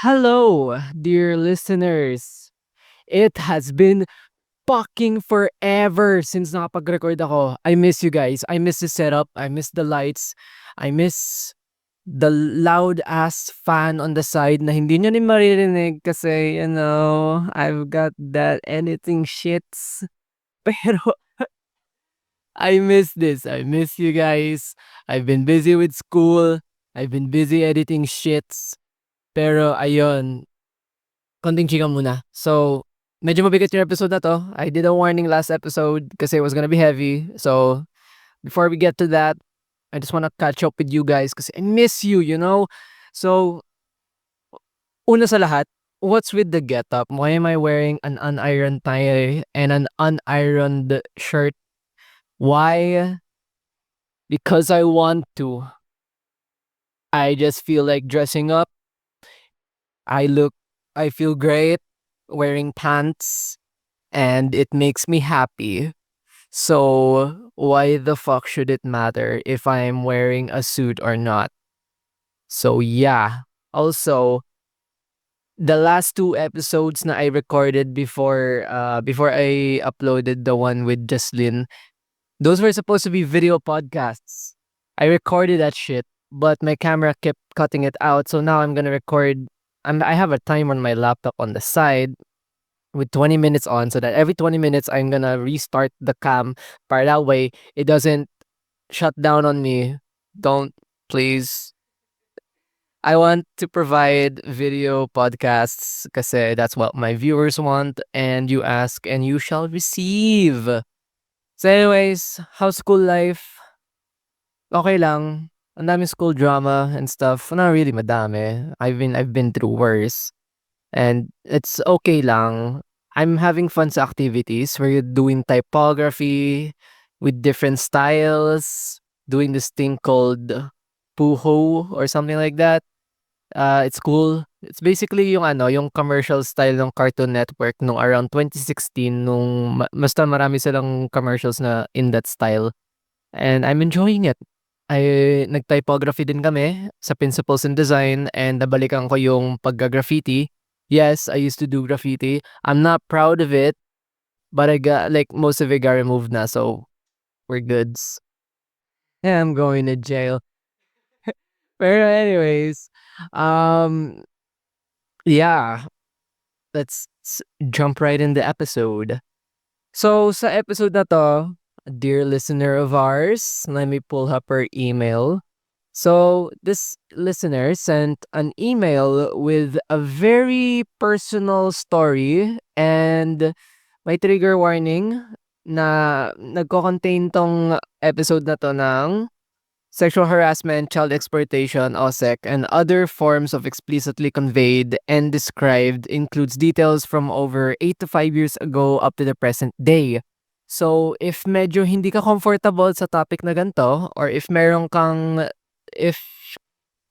Hello, dear listeners. It has been fucking forever since nakapag-record ako. I miss you guys. I miss the setup. I miss the lights. I miss the loud ass fan on the side na hindi nyo rin maririnig kasi, I've got that anything shits. Pero I miss this. I miss you guys. I've been busy with school. I've been busy editing shits. Pero ayun, konting chika muna. So, medyo mabigat yung episode na 'to. I did a warning last episode kasi it was gonna be heavy. So, before we get to that, I just wanna catch up with you guys kasi I miss you. So, una sa lahat, what's with the getup? Why am I wearing an unironed tie and an unironed shirt? Why? Because I want to. I just feel like dressing up. I look I feel great wearing pants and it makes me happy. So, why the fuck should it matter if I'm wearing a suit or not? So, yeah. Also, the last two episodes na I recorded before I uploaded the one with Jaslyn, those were supposed to be video podcasts. I recorded that shit, but my camera kept cutting it out. So now I'm gonna record. I have a timer on my laptop on the side with 20 minutes on, so that every 20 minutes I'm gonna restart the cam. By that way, it doesn't shut down on me. Don't, please. I want to provide video podcasts kasi that's what my viewers want, and you ask and you shall receive. So anyways, how's school life? Okay lang. Ang daming school drama and stuff. Not really madami. I've been through worse. And it's okay lang. I'm having fun sa activities. We're doing typography with different styles, doing this thing called puho or something like that. It's cool. It's basically yung commercial style ng Cartoon Network nung around 2016 nung basta marami silang commercials na in that style. And I'm enjoying it. Nag-typography din kami sa Principles in Design and nabalikan ko yung pagga-graffiti. Yes, I used to do graffiti. I'm not proud of it, but I got like most of it got removed na, so we're goods. Yeah, I'm going to jail. Pero anyways, um, yeah, let's jump right in the episode. So sa episode na to, a dear listener of ours, let me pull up her email. So this listener sent an email with a very personal story and may trigger warning na nagko-contain tong episode na to ng sexual harassment, child exploitation, OSEC, and other forms of explicitly conveyed and described includes details from over 8 to 5 years ago up to the present day. So, if medyo hindi ka comfortable sa topic na ganito, or if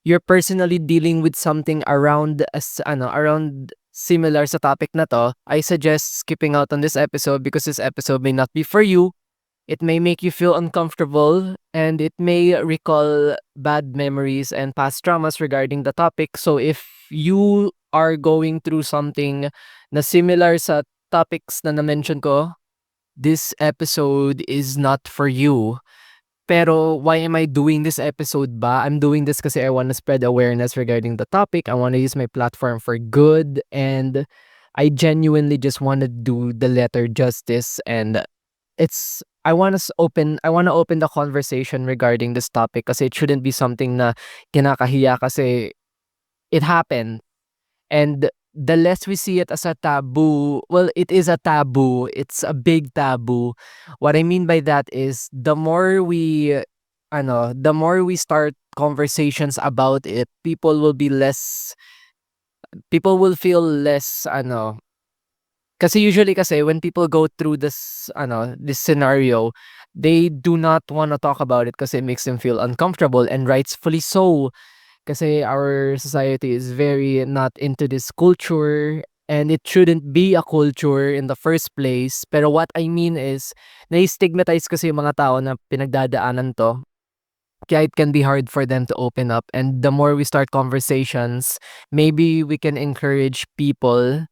you're personally dealing with something around similar sa topic na to, I suggest skipping out on this episode because this episode may not be for you. It may make you feel uncomfortable and it may recall bad memories and past traumas regarding the topic. So if you are going through something na similar sa topics na na-mention ko, this episode is not for you. Pero why am I doing this episode ba? I'm doing this kasi I want to spread awareness regarding the topic. I want to use my platform for good and I genuinely just want to do the letter justice and I want to open the conversation regarding this topic kasi it shouldn't be something na kinakahiya kasi it happened. And the less we see it as a taboo, well, it is a taboo. It's a big taboo. What I mean by that is the more we start conversations about it, people will feel less kasi usually when people go through this scenario, they do not want to talk about it kasi it makes them feel uncomfortable and rightfully so. Kasi our society is very not into this culture and it shouldn't be a culture in the first place. Pero what I mean is, nai-stigmatize kasi yung mga tao na pinagdadaanan to. kaya it can be hard for them to open up. And the more we start conversations, maybe we can encourage people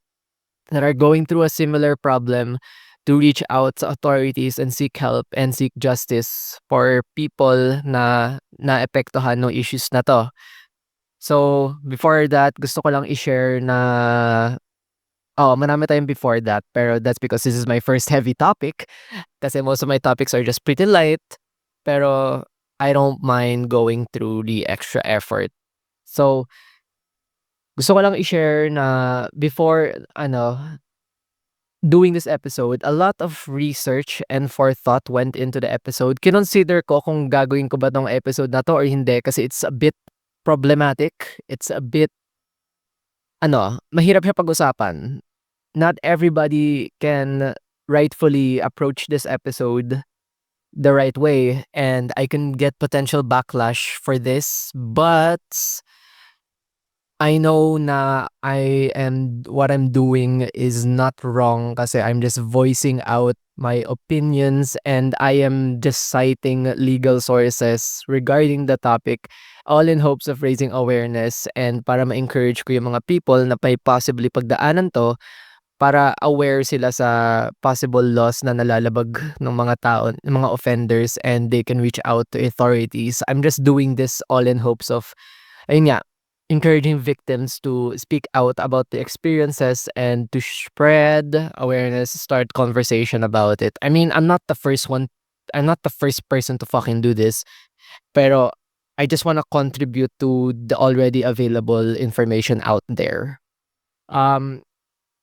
that are going through a similar problem to reach out to authorities and seek help and seek justice for people na naapektuhan ng issues na 'to. So, before that, gusto ko lang i-share na marami tayong before that, pero that's because this is my first heavy topic. Kasi most of my topics are just pretty light, pero I don't mind going through the extra effort. So, gusto ko lang i-share na before doing this episode, a lot of research and forethought went into the episode. Kinonsider ko kung gagawin ko ba 'tong episode na 'to or hindi kasi it's a bit problematic. It's a bit mahirap siya pag-usapan. Not everybody can rightfully approach this episode the right way, and I can get potential backlash for this, but I know na what I'm doing is not wrong kasi I'm just voicing out my opinions and I am just citing legal sources regarding the topic, all in hopes of raising awareness and para ma-encourage ko yung mga people na may possibly pagdaanan 'to para aware sila sa possible laws na nalalabag ng mga tao, ng mga offenders, and they can reach out to authorities. I'm just doing this all in hopes of, ayun nga, encouraging victims to speak out about the experiences and to spread awareness, start conversation about it. I mean, I'm not the first person to fucking do this, pero I just wanna contribute to the already available information out there. Um,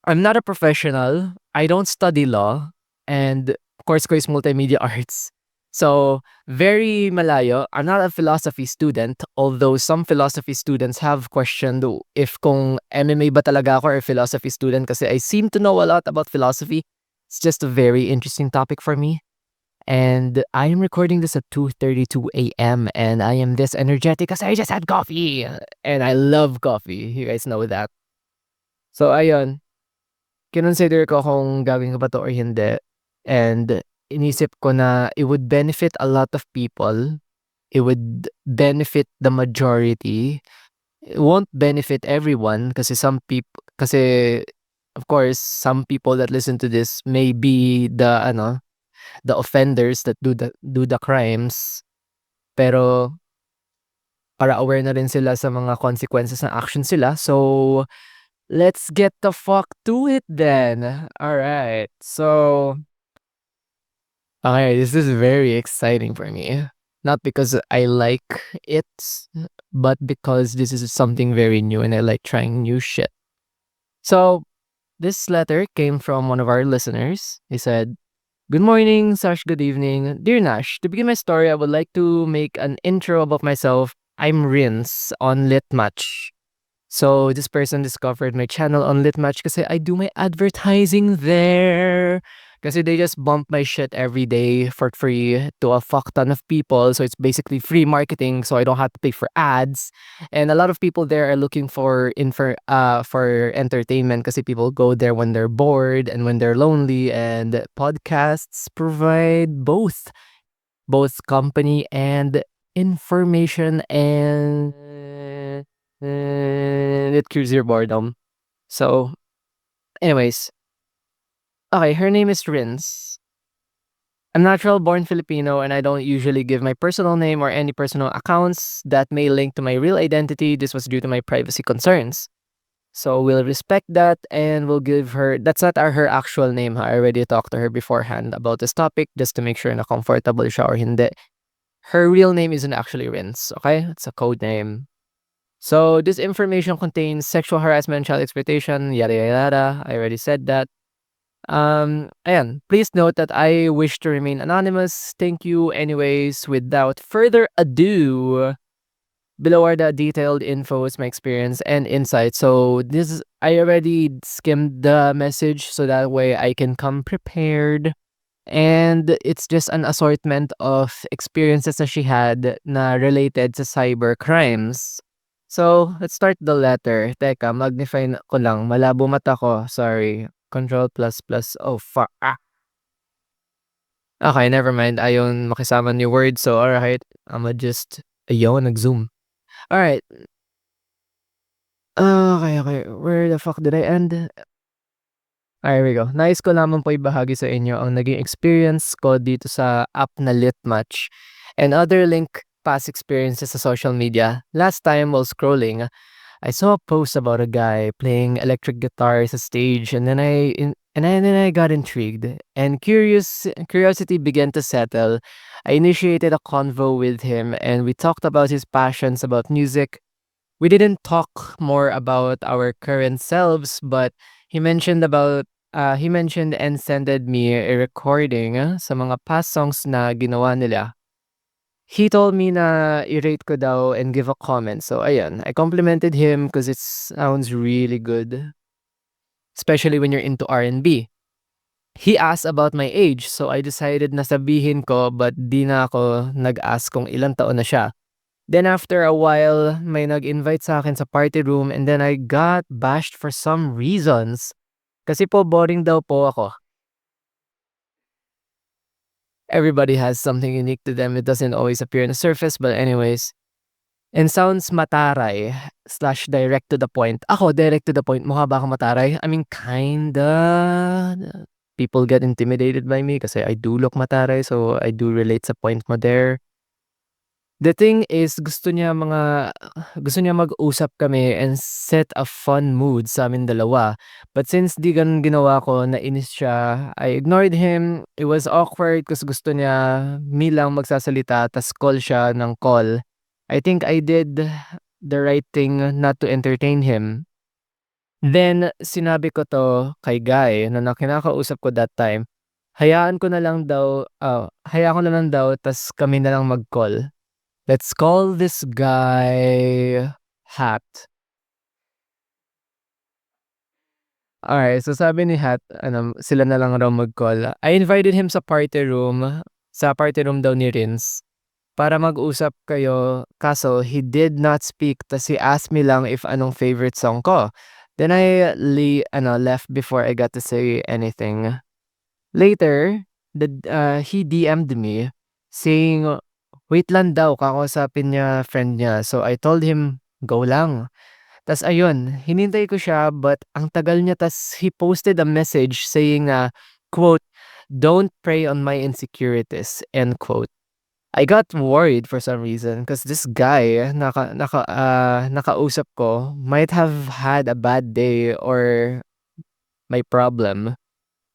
I'm not a professional. I don't study law, and course ko is multimedia arts. So, very malayo. I'm not a philosophy student, although some philosophy students have questioned if kung MMA ba talaga ako or philosophy student kasi I seem to know a lot about philosophy. It's just a very interesting topic for me. And I am recording this at 2:32 a.m. and I am this energetic because I just had coffee. And I love coffee. You guys know that. So, ayun. Kinonsider ko kung gagawin ko ba 'to or hindi, and inisip ko na it would benefit a lot of people. It would benefit the majority. It won't benefit everyone kasi of course, some people that listen to this may be the offenders that do the crimes. Pero para aware na rin sila sa mga consequences ng actions sila. So, let's get the fuck to it then. Alright. So, okay, this is very exciting for me. Not because I like it, but because this is something very new and I like trying new shit. So, this letter came from one of our listeners. He said, "Good morning, / good evening. Dear Nash, to begin my story, I would like to make an intro about myself. I'm Rins on Litmatch. So, this person discovered my channel on Litmatch kasi I do my advertising there. Kasi they just bump my shit every day for free to a fuck ton of people. So, it's basically free marketing, so I don't have to pay for ads. And a lot of people there are looking for entertainment kasi people go there when they're bored and when they're lonely. And podcasts provide both company and information, and it cures your boredom. So, anyways, okay, her name is Rins. I'm natural born Filipino and I don't usually give my personal name or any personal accounts that may link to my real identity. This was due to my privacy concerns. So we'll respect that and we'll give her, that's not her actual name. I already talked to her beforehand about this topic just to make sure na comfortable siya or hindi. Her real name isn't actually Rins, okay? It's a code name. So this information contains sexual harassment, child exploitation, yada yada yada. I already said that. Ayan. Please note that I wish to remain anonymous. Thank you. Anyways, without further ado, below are the detailed infos, my experience, and insights. So I already skimmed the message so that way I can come prepared. And it's just an assortment of experiences that she had na related to cyber crimes. So, let's start the letter. Teka, magnify ko lang. Malabo mata ko. Sorry. Control plus plus. Oh, fuck. Okay, never mind. Ayaw makisama ni word. So, alright. I'ma just, ayaw, nag-zoom. Alright. Okay, okay. Where the fuck did I end? There we go. Nais ko lamang po ibahagi sa inyo ang naging experience ko dito sa app na Litmatch and other link past experiences sa social media. Last time while scrolling, I saw a post about a guy playing electric guitar sa stage, and then I got intrigued and curiosity began to settle. I initiated a convo with him and we talked about his passions about music. We didn't talk more about our current selves, but he mentioned and sended me a recording sa mga past songs na ginawa nila. He told me na i-rate ko daw and give a comment. So ayan, I complimented him because it sounds really good, especially when you're into R&B. He asked about my age, so I decided na sabihin ko but di na ako nag-ask kung ilang taon na siya. Then after a while, may nag-invite sa akin sa party room and then I got bashed for some reasons. Kasi po boring daw po ako. Everybody has something unique to them. It doesn't always appear on the surface, but anyways. And sounds mataray slash direct to the point. Ako, direct to the point. Mukha ba ako mataray? I mean, kinda. People get intimidated by me kasi I do look mataray, so I do relate sa point mo there. The thing is, gusto niya mag-usap kami and set a fun mood sa amin dalawa. But since di ganun ginawa ko, nainis siya, I ignored him. It was awkward kasi gusto niya me lang magsasalita tas call siya ng call. I think I did the right thing not to entertain him. Then sinabi ko 'to kay Guy na kinakausap ko that time. Hayaan ko na lang daw tas kami na lang mag-call. Let's call this guy Hat. Alright, so sabi ni Hat, sila na lang raw mag-call. I invited him sa party room daw ni Rins, para mag-usap kayo. Kaso, he did not speak, tas he asked me lang if anong favorite song ko. Then left before I got to say anything. Later, he DM'd me saying, wait lang daw, kakausapin niya friend niya. So I told him, go lang. Tas ayun, hinintay ko siya but ang tagal niya tas he posted a message saying na, quote, "Don't prey on my insecurities," end quote. I got worried for some reason because this guy nakausap ko might have had a bad day or my problem.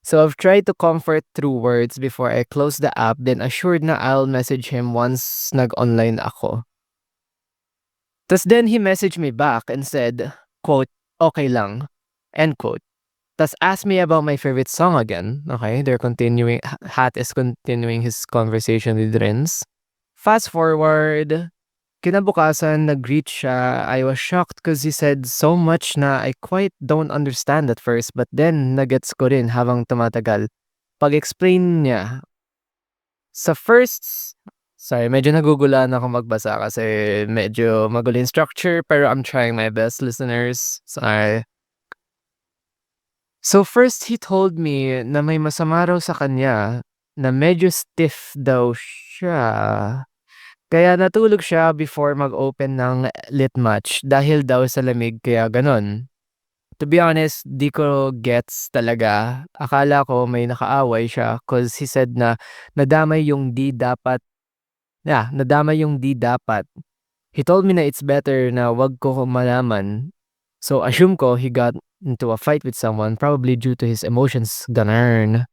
So I've tried to comfort through words before I close the app, then assured na I'll message him once nag-online ako. Tas then he messaged me back and said, quote, "Okay lang," end quote. Tas asked me about my favorite song again. Okay, Hat is continuing his conversation with Renz. Fast forward, kinabukasan nag-greet siya. I was shocked because he said so much na I quite don't understand at first, but then nagets ko rin habang tumatagal. Pag-explain niya, sa first sorry, medyo nagugulan ako magbasa kasi medyo magulo yung structure, pero I'm trying my best, listeners. Sorry. So first, he told me na may masama raw sa kanya, na medyo stiff daw siya. Kaya natulog siya before mag-open ng Litmatch dahil daw sa lamig kaya gano'n. To be honest, di ko gets talaga. Akala ko may nakaaway siya cause he said na nadamay yung di dapat nadamay yung di dapat. He told me na it's better na wag ko malaman. So assume ko he got into a fight with someone probably due to his emotions, ganun.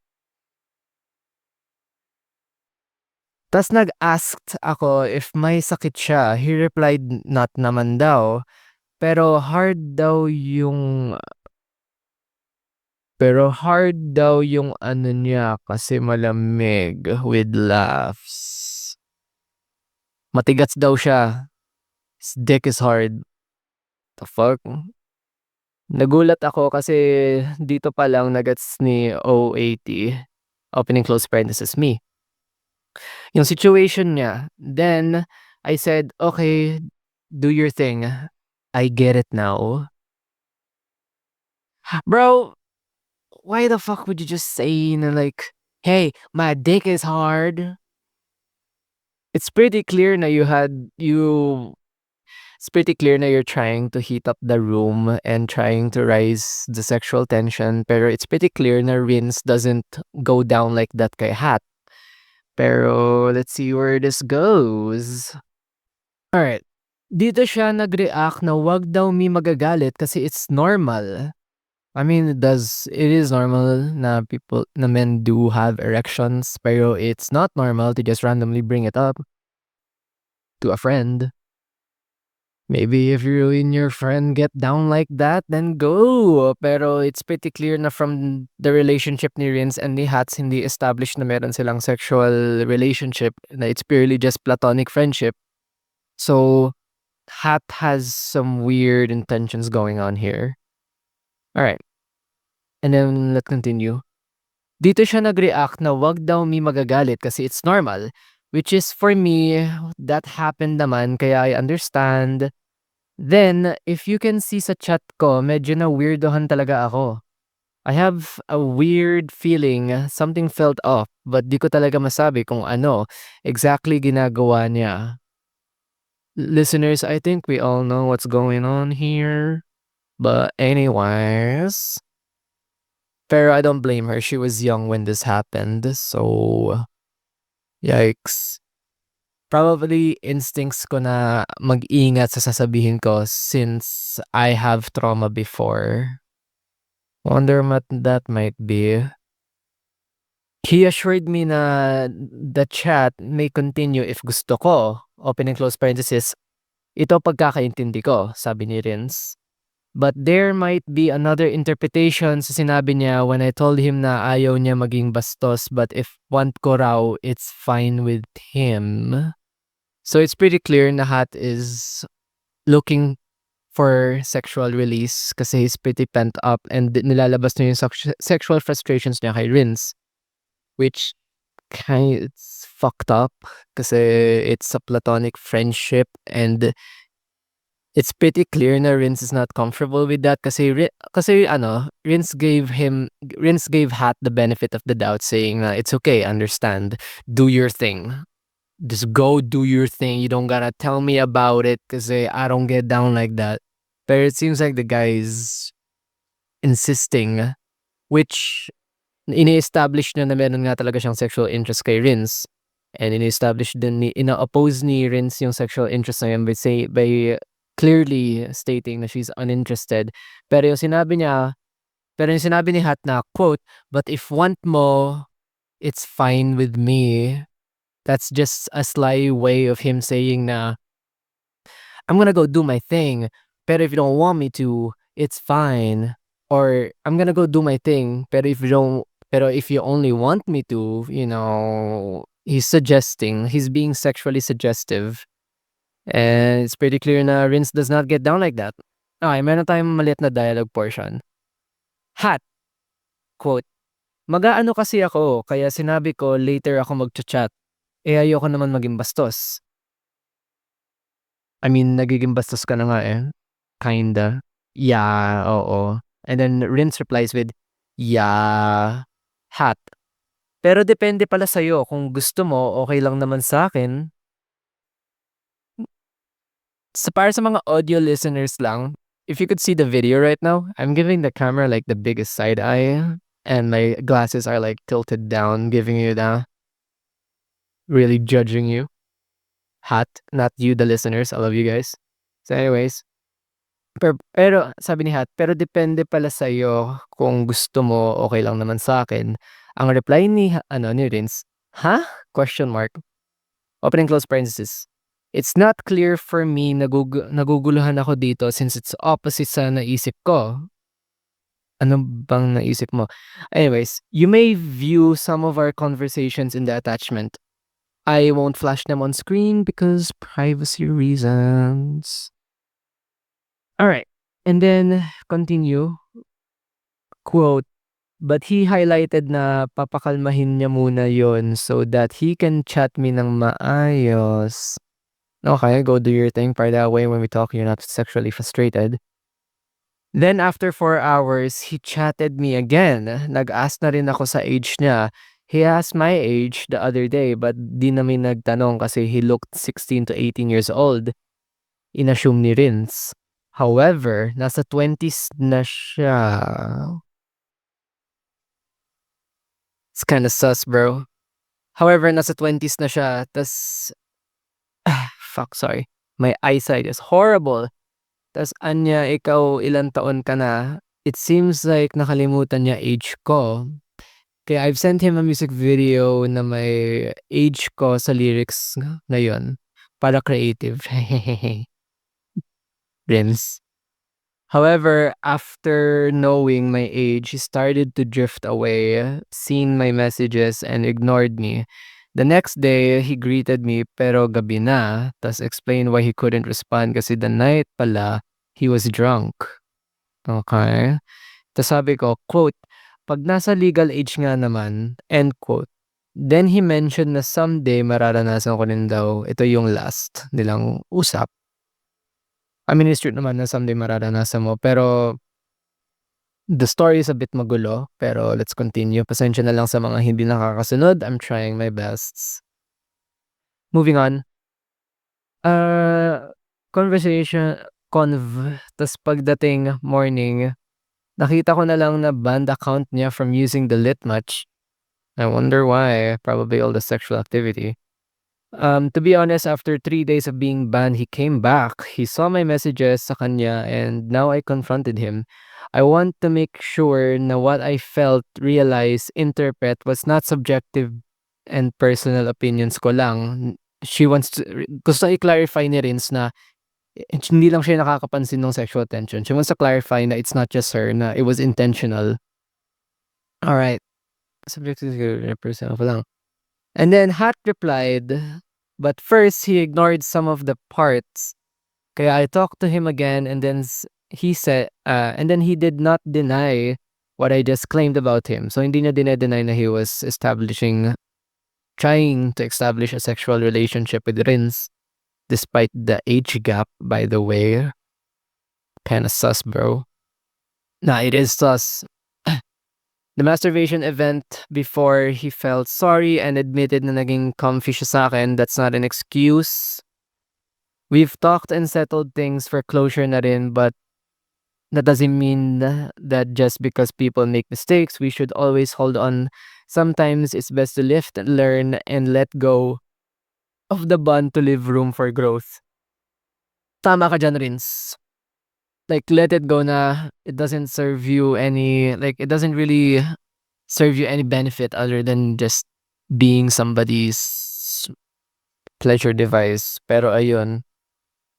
Tas nag-asked ako if may sakit siya. He replied not naman daw. Pero hard daw yung ano niya kasi malamig with laughs. Matigats daw siya. His dick is hard. The fuck? Nagulat ako kasi dito pa lang nagets ni O80, opening close parenthesis, me, yung situation niya. Then, I said, "Okay, do your thing. I get it now." Bro, why the fuck would you just say na like Hey, my dick is hard. It's pretty clear na it's pretty clear na you're trying to heat up the room and trying to rise the sexual tension, pero it's pretty clear na Rince doesn't go down like that kay Hat. Pero let's see where this goes. Alright. Dito siya nag-react na wag daw mi magagalit kasi it's normal. I mean, it is normal na men do have erections, pero it's not normal to just randomly bring it up to a friend. Maybe if you and your friend get down like that, then go. Pero it's pretty clear na from the relationship ni Rins and ni Hats, hindi established na meron silang sexual relationship, na it's purely just platonic friendship. So, Hat has some weird intentions going on here. Alright, and then let's continue. Dito siya nag-react na wag daw mi magagalit kasi it's normal. Which is for me, that happened naman kaya I understand. Then, if you can see sa chat ko, medyo na weirdohan talaga ako. I have a weird feeling, something felt off, but di ko talaga masabi kung ano exactly ginagawa niya. Listeners, I think we all know what's going on here. But anyways, pero I don't blame her. She was young when this happened, so yikes. Probably instincts ko na mag-ingat sa sasabihin ko since I have trauma before. Wonder what that might be. He assured me na the chat may continue if gusto ko. Open and close parenthesis. Ito pagkakaintindi ko, sabi ni Rins. But there might be another interpretation sa sinabi niya when I told him na ayaw niya maging bastos but if want ko raw, it's fine with him. So it's pretty clear na Hat is looking for sexual release kasi he's pretty pent up and nilalabas niya yung sexual frustrations niya kay Rins. Which it's fucked up kasi it's a platonic friendship and it's pretty clear na Rins is not comfortable with that kasi Rins gave Hat the benefit of the doubt saying na it's okay, understand, do your thing. Just go do your thing. You don't gotta tell me about it kasi I don't get down like that. But it seems like the guy is insisting, which ini-establish na meron nga talaga siyang sexual interest kay Rins. And ini-establish din ina-oppose ni Rins yung sexual interest na yun by clearly stating na she's uninterested. Pero yung sinabi ni Hat na, quote, but if want mo, it's fine with me. That's just a sly way of him saying na, I'm gonna go do my thing, pero if you don't want me to, it's fine. Or I'm gonna go do my thing, pero if you only want me to, he's being sexually suggestive. And it's pretty clear na Rince does not get down like that. Okay, meron tayong maliit na dialogue portion. Hat, quote, mag-aano kasi ako, kaya sinabi ko later ako mag-chat. Ayoko naman maging bastos. I mean, nagiging bastos ka na nga eh. Kinda. Yeah, oo. And then Rince replies with, yeah, Hat. Pero depende pala sa'yo. Kung gusto mo, okay lang naman sa akin. So para sa mga audio listeners lang, if you could see the video right now, I'm giving the camera like the biggest side eye. And my glasses are like tilted down, giving you the really judging you. Hat, not you, the listeners. I love you guys. So anyways, pero sabi ni Hat, pero depende pala sa'yo kung gusto mo, okay lang naman sa akin. Ang reply ni Rins, "Huh?" Question mark. Open and close parenthesis. It's not clear for me, naguguluhan ako dito since it's opposite sa naisip ko. Ano bang naisip mo? Anyways, you may view some of our conversations in the attachment. I won't flash them on screen because privacy reasons. Alright, and then continue. Quote, but he highlighted na papakalmahin niya muna yon so that he can chat me ng maayos. Okay, go do your thing. Para that way when we talk, you're not sexually frustrated. Then after 4 hours, he chatted me again. Nag-ask na rin ako sa age niya. He asked my age the other day but di namin nagtanong kasi he looked 16 to 18 years old. Inassume ni Rins. However, nasa 20s na siya. It's kinda sus, bro. However, nasa 20s na siya tas fuck, sorry. My eyesight is horrible. Tas anya, ikaw ilang taon ka na? It seems like nakalimutan niya age ko. Kaya I've sent him a music video na may age ko sa lyrics na yun. Para creative. Rims. However, after knowing my age, he started to drift away, seen my messages, and ignored me. The next day, he greeted me pero gabi na, tas explained why he couldn't respond kasi the night pala, he was drunk. Okay? Tas sabi ko, quote, "Pag nasa legal age nga naman," end quote. Then he mentioned na someday mararanasan ko rin daw, ito yung last nilang usap. I mean, it's true naman na someday mararanasan mo, pero the story is a bit magulo, pero let's continue. Pasensya na lang sa mga hindi nakakasunod. I'm trying my best. Moving on. Uh, conversation, tas pagdating morning, nakita ko na lang na banned account niya from using the lit match. I wonder why. Probably all the sexual activity. To be honest, after 3 days of being banned, he came back. He saw my messages sa kanya and now I confronted him. I want to make sure na what I felt, realize, interpret was not subjective and personal opinions ko lang. She wants to, gusto i-clarify ni Rins na hindi lang siya nakakapansin ng sexual tension. She wants to clarify na it's not just her, na it was intentional. Alright. Subjective personal pa lang. And then Hat replied, but first he ignored some of the parts. Kaya I talked to him again and then he said, and then he did not deny what I just claimed about him. So hindi niya dinedeny na he was trying to establish a sexual relationship with Rins despite the age gap, by the way. Kinda sus, bro. Nah, it is sus. The masturbation event before he felt sorry and admitted na naging comfy siya sa akin, that's not an excuse. We've talked and settled things for closure na rin, but that doesn't mean that just because people make mistakes, we should always hold on. Sometimes it's best to lift, learn, and let go of the bond to leave room for growth. Tama ka dyan, Rins. Like, let it go na. It doesn't serve you any, like, it doesn't really serve you any benefit other than just being somebody's pleasure device. Pero ayun,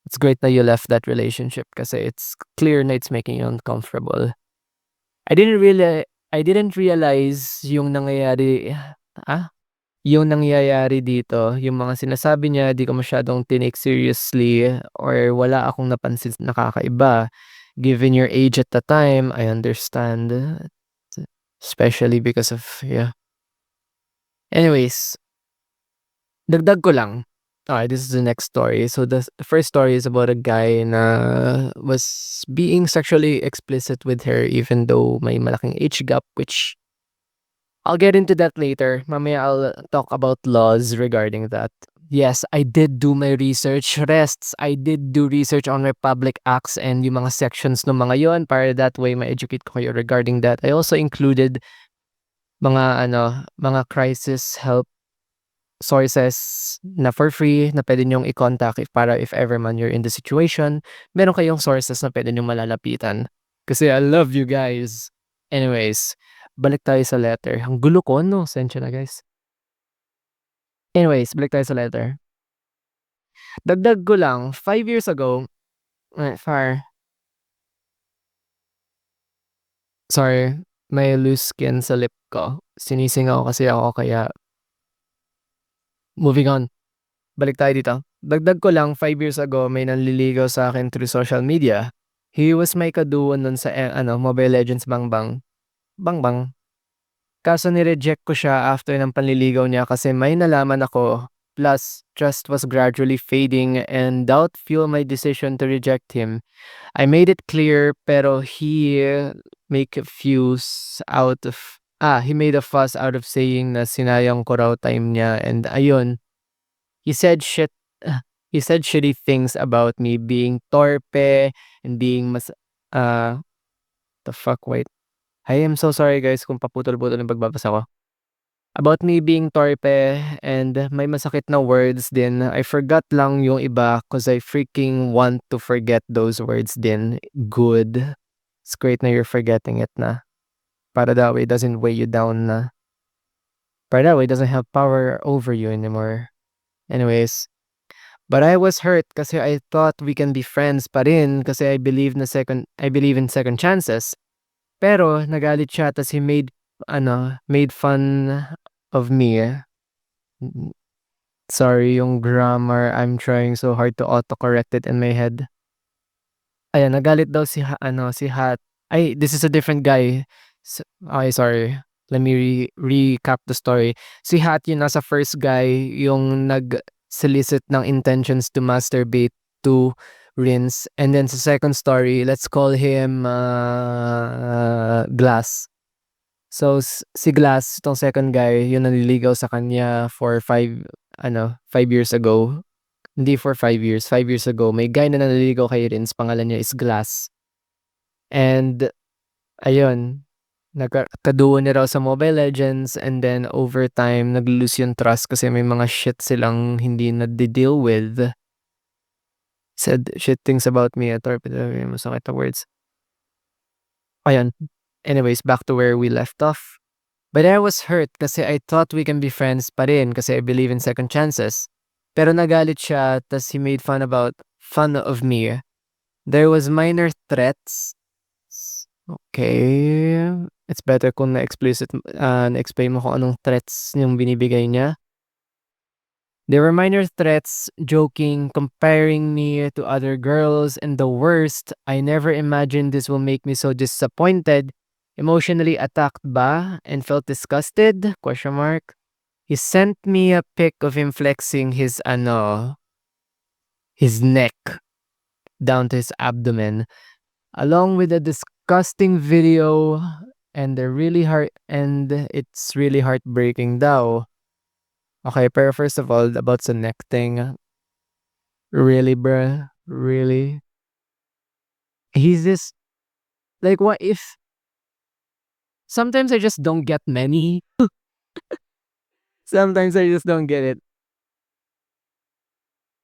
it's great that you left that relationship kasi it's clear na it's making you uncomfortable. I didn't realize yung nangyayari dito, yung mga sinasabi niya di ko masyadong tinake seriously or wala akong napansin na kakaiba. Given your age at the time, I understand. Especially because of, yeah. Anyways, dagdag ko lang. Alright, this is the next story. So the first story is about a guy na was being sexually explicit with her even though may malaking age gap, which I'll get into that later. Mamaya I'll talk about laws regarding that. Yes, I did do my research. Rests, I did do research on Republic Acts and yung mga sections ng mga yon para that way ma-educate ko kayo regarding that. I also included mga crisis help sources na for free na pwede niyong i-contact if ever man you're in the situation. Meron kayong sources na pwede niyong malalapitan. Kasi I love you guys. Anyways, balik tayo sa letter. Ang gulo ko, no? Sensya na, guys. Anyways, balik tayo sa letter. Dagdag ko lang, 5 years ago, sorry, may loose skin sa lip ko. Sinisingaw kasi ako kaya moving on. Balik tayo dito. Dagdag ko lang, 5 years ago, may nanliligaw sa akin through social media. He was my kaduan nun sa Mobile Legends Bangbang. Bangbang. Kaso ni-reject ko siya after ng panliligaw niya kasi may nalaman ako. Plus, trust was gradually fading and doubt fueled my decision to reject him. I made it clear pero he make a fuse out of he made a fuss out of saying na sinayang ko raw time niya and ayun, he said shit he said shitty things about me being torpe and being the fuck, wait. I am so sorry guys kung paputol-putol yung pagbabasa ko. About me being torpe and may masakit na words din. I forgot lang yung iba cause I freaking want to forget those words din. Good. It's great na you're forgetting it na. Para that way it doesn't weigh you down na. Para that way it doesn't have power over you anymore. Anyways, but I was hurt kasi I thought we can be friends pa rin kasi I believe in second chances. Pero nagalit siya tas he made fun of me. Mm, Sorry yung grammar. I'm trying so hard to autocorrect it in my head. Ayan, nagalit daw si Hat. Ay, this is a different guy. Okay, sorry. Let me recap the story. Si Hat yung nasa first guy, yung nag-solicit ng intentions to masturbate to Rinse. And then sa second story, let's call him Glass. So, si Glass, itong second guy, yung nanliligaw sa kanya for 5 years ago. Hindi for 5 years, 5 years ago, may guy na nanliligaw kay Rins, pangalan niya is Glass. And, ayun, nagkaduo niya raw sa Mobile Legends and then over time, nag-lose yung trust kasi may mga shit silang hindi na-deal with. Said shit things about me at masakit na words. Ayun. Anyways, back to where we left off. But I was hurt kasi I thought we can be friends pa rin kasi I believe in second chances. Pero nagalit siya tas he made fun of me. There was minor threats. Okay. It's better kung na-explain mo kung anong threats yung binibigay niya. There were minor threats, joking, comparing me to other girls, and the worst, I never imagined this will make me so disappointed. Emotionally attacked ba and felt disgusted? Question mark. He sent me a pic of him flexing his neck down to his abdomen, along with a disgusting video, and it's really heartbreaking daw. Okay, pero first of all, about the neck thing, really, bruh, really? He's this, like, what if, sometimes I just don't get many. Sometimes I just don't get it.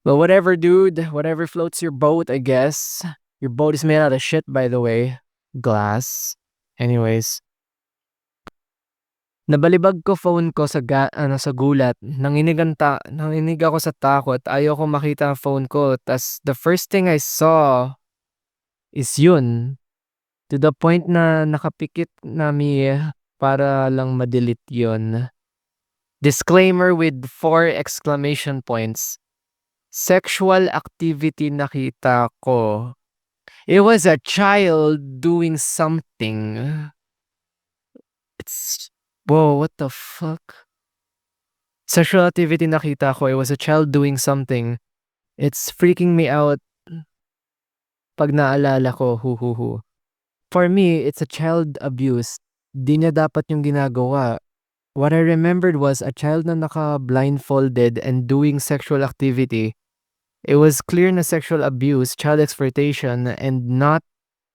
But whatever, dude, whatever floats your boat, I guess. Your boat is made out of shit, by the way. Glass. Anyways. Nabalibag ko phone ko sa gulat. Nanginig ako sa takot. Ayoko makita ang phone ko. Tas the first thing I saw is yun. To the point na nakapikit nami para lang ma-delete yun. Disclaimer with 4 exclamation points. Sexual activity nakita ko. It was a child doing something. Whoa, what the fuck? Sexual activity nakita ko. It was a child doing something. It's freaking me out pag naalala ko. Hu. For me, it's a child abuse. Di niya dapat yung ginagawa. What I remembered was a child na naka-blindfolded and doing sexual activity. It was clear na sexual abuse, child exploitation, and not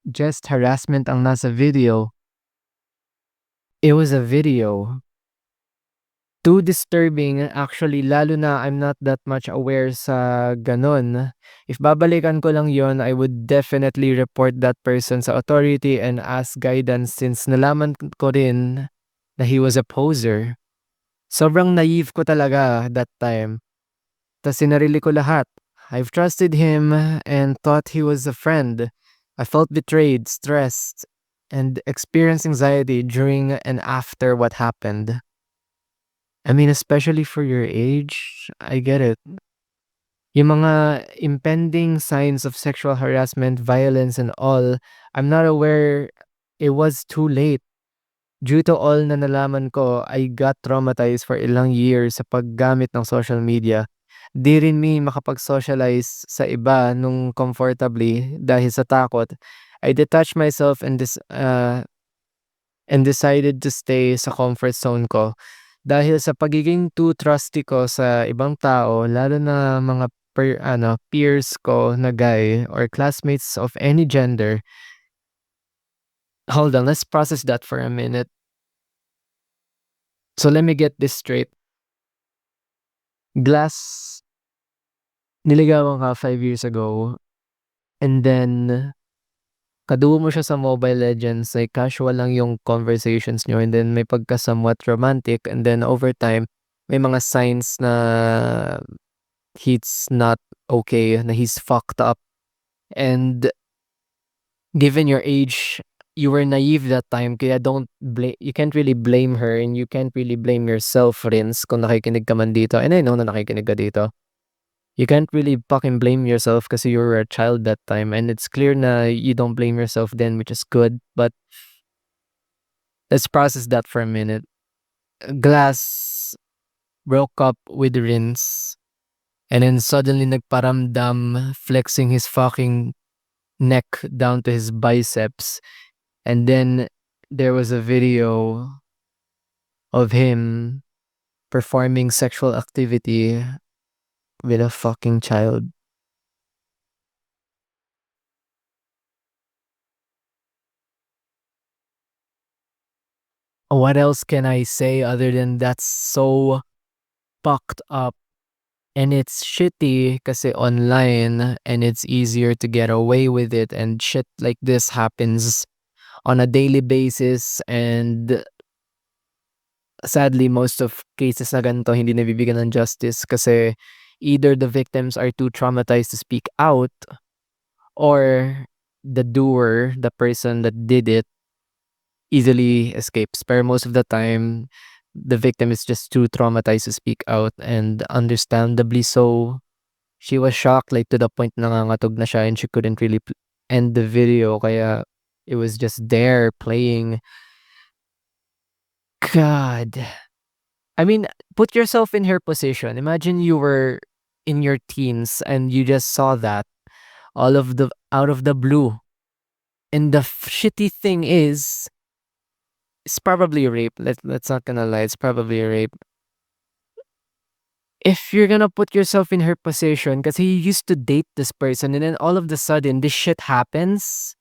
just harassment ang nasa video. It was a video. Too disturbing, actually, lalo na I'm not that much aware sa ganon. If babalikan ko lang yon, I would definitely report that person sa authority and ask guidance since nalaman ko rin na he was a poser. Sobrang naive ko talaga that time. Tas sinarili ko lahat. I've trusted him and thought he was a friend. I felt betrayed, stressed, and experienced anxiety during and after what happened. I mean, especially for your age, I get it. Yung mga impending signs of sexual harassment, violence, and all, I'm not aware it was too late. Due to all na nalaman ko, I got traumatized for ilang years sa paggamit ng social media. Di rin me makapag-socialize sa iba nung comfortably dahil sa takot. I detached myself and and decided to stay sa comfort zone ko. Dahil sa pagiging too trusty ko sa ibang tao, lalo na mga peers ko na guy or classmates of any gender. Hold on, let's process that for a minute. So let me get this straight. Glass, niligawan ka 5 years ago, and then kaduo mo siya sa Mobile Legends, like casual lang yung conversations niyo, and then may pagka somewhat romantic, and then over time, may mga signs na he's not okay, na he's fucked up. And given your age, you were naive that time, kaya you can't really blame her, and you can't really blame yourself, Rins, kung nakikinig ka man dito. And I know na nakikinig ka dito. You can't really fucking blame yourself kasi you were a child that time, and it's clear na you don't blame yourself then, which is good. But let's process that for a minute. Glass broke up with Rins, and then suddenly nagparamdam, flexing his fucking neck down to his biceps. And then there was a video of him performing sexual activity with a fucking child. What else can I say other than that's so fucked up? And it's shitty kasi online, and it's easier to get away with it, and shit like this happens on a daily basis, and sadly most of cases na ganito hindi nabibigyan ng justice kasi either the victims are too traumatized to speak out, or the doer, the person that did it, easily escapes. Pero most of the time, the victim is just too traumatized to speak out, and understandably so. She was shocked, like to the point nangangatog na siya, and she couldn't really end the video, kaya it was just there playing. God. I mean, put yourself in her position. Imagine you were in your teens and you just saw that all of the out of the blue. And the shitty thing is, it's probably rape. Let's not gonna lie, it's probably a rape. If you're gonna put yourself in her position, because he used to date this person, and then all of the sudden this shit happens,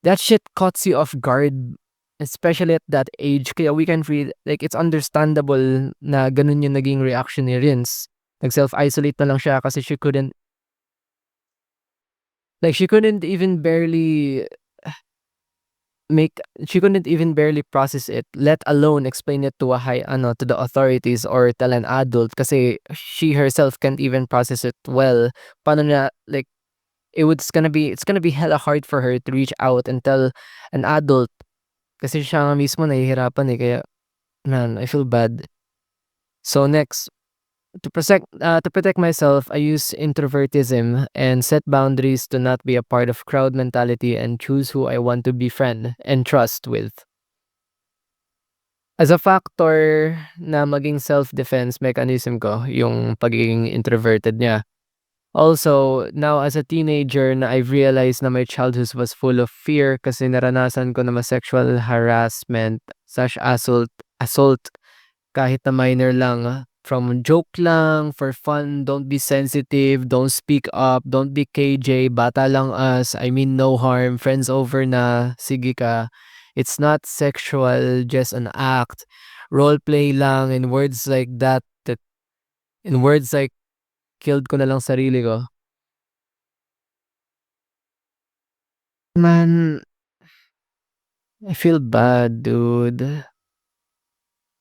that shit caught you off guard, especially at that age. Kaya we can read, like, it's understandable na ganun yung naging reaction ni Rins. Nag-self-isolate na lang siya kasi she couldn't even barely make she couldn't even barely process it, let alone explain it to to the authorities or tell an adult, kasi she herself can't even process it well. Paano na, like, it's gonna be hella hard for her to reach out and tell an adult kasi siya nga mismo nahihirapan eh, kaya man, I feel bad. So next, to protect myself, I use introvertism and set boundaries to not be a part of crowd mentality and choose who I want to befriend and trust with. As a factor na maging self-defense mechanism ko, yung pagiging introverted niya. Also, now as a teenager na I've realized na my childhood was full of fear kasi naranasan ko na sexual harassment assault kahit na minor lang. From joke lang, for fun, don't be sensitive, don't speak up, don't be KJ, bata lang us, I mean no harm, friends over na, sige ka. It's not sexual, just an act. Role play lang, in words like in words like, killed ko na lang sarili ko. Man, I feel bad, dude.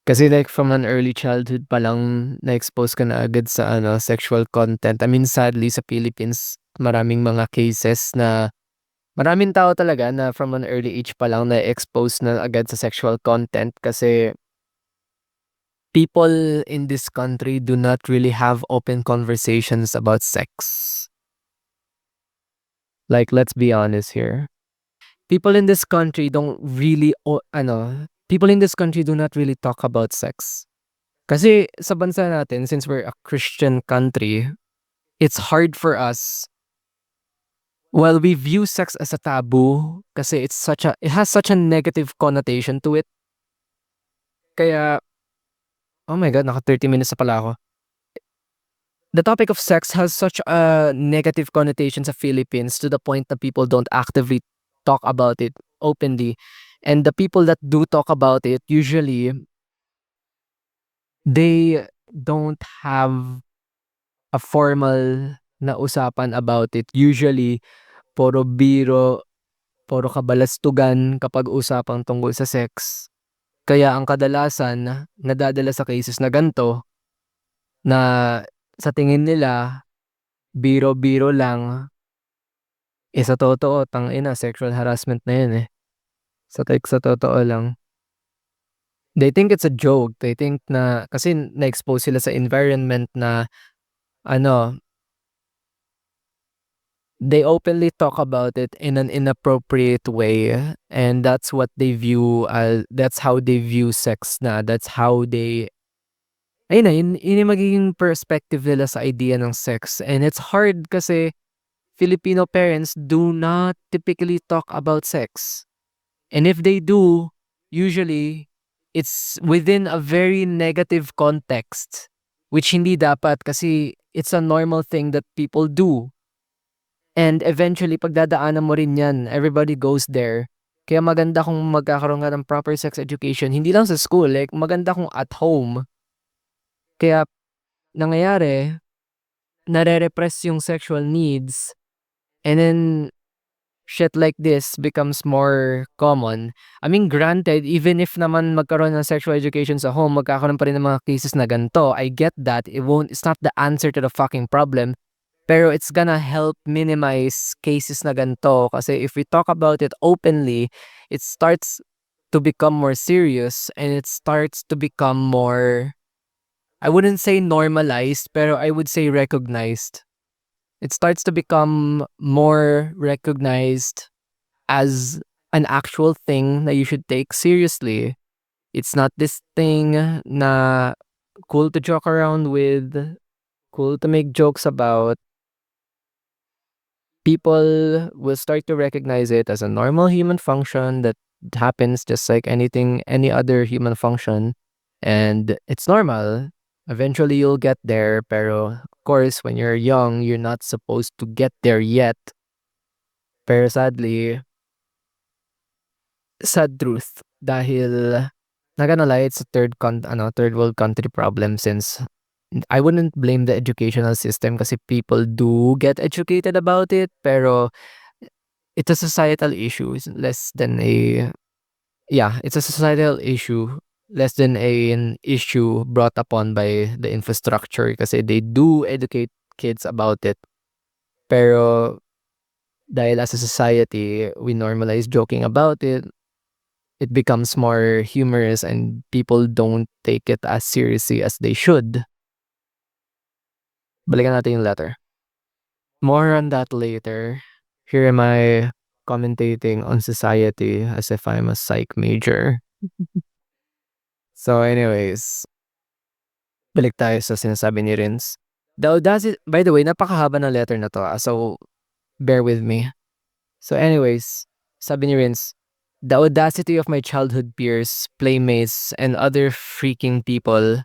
Kasi like from an early childhood pa lang na-expose ka na agad sa sexual content. I mean, sadly sa Philippines, maraming mga cases na maraming tao talaga na from an early age pa lang na-expose na agad sa sexual content kasi people in this country do not really have open conversations about sex. Like, let's be honest here. People in this country people in this country do not really talk about sex. Kasi sa bansa natin, since we're a Christian country, it's hard for us Well, we view sex as a taboo kasi it has such a negative connotation to it. Kaya, oh my God, naka 30 minutes na pala ako. The topic of sex has such a negative connotation sa Philippines to the point that people don't actively talk about it openly. And the people that do talk about it, usually, they don't have a formal na usapan about it. Usually, puro biro, puro kabalastugan kapag usapang tungkol sa sex. Kaya ang kadalasan nadadala sa cases na ganito na sa tingin nila biro-biro lang, sa totoo tangina sexual harassment na 'yun, eh. Sa totoo lang. They think it's a joke, they think na kasi na-expose sila sa environment na ano, they openly talk about it in an inappropriate way, and that's how they view sex na, that's how they ayun na, yun yung magiging perspective nila sa idea ng sex, and it's hard kasi Filipino parents do not typically talk about sex. And if they do, usually it's within a very negative context, which hindi dapat kasi it's a normal thing that people do. And eventually, pagdadaanan mo rin yan, everybody goes there. Kaya maganda kung magkakaroon ka ng proper sex education, hindi lang sa school, like maganda kung at home. Kaya nangyayari, nare-repress yung sexual needs, and then shit like this becomes more common. I mean, granted, even if naman magkaroon ng sexual education sa home, magkakaroon pa rin ng mga cases na ganito. I get that. It's not the answer to the fucking problem. Pero it's gonna help minimize cases na ganito. Kasi if we talk about it openly, it starts to become more serious and it starts to become more, I wouldn't say normalized, pero I would say recognized. It starts to become more recognized as an actual thing that you should take seriously. It's not this thing na cool to joke around with, cool to make jokes about. People will start to recognize it as a normal human function that happens just like any other human function. And it's normal. Eventually you'll get there, pero of course, when you're young, you're not supposed to get there yet. Pero sadly, sad truth dahil not gonna lie, it's a third world country problem since I wouldn't blame the educational system kasi people do get educated about it, pero it's a societal issue. It's a societal issue less than an issue brought upon by the infrastructure kasi they do educate kids about it. Pero dahil as a society, we normalize joking about it, it becomes more humorous and people don't take it as seriously as they should. Balikan natin yung letter. More on that later. Here am I commentating on society as if I'm a psych major. So anyways, balik tayo sa sinasabi ni Rins. By the way, napakahaba ng letter na to, so bear with me. So anyways, sabi ni Rins, the audacity of my childhood peers, playmates, and other freaking people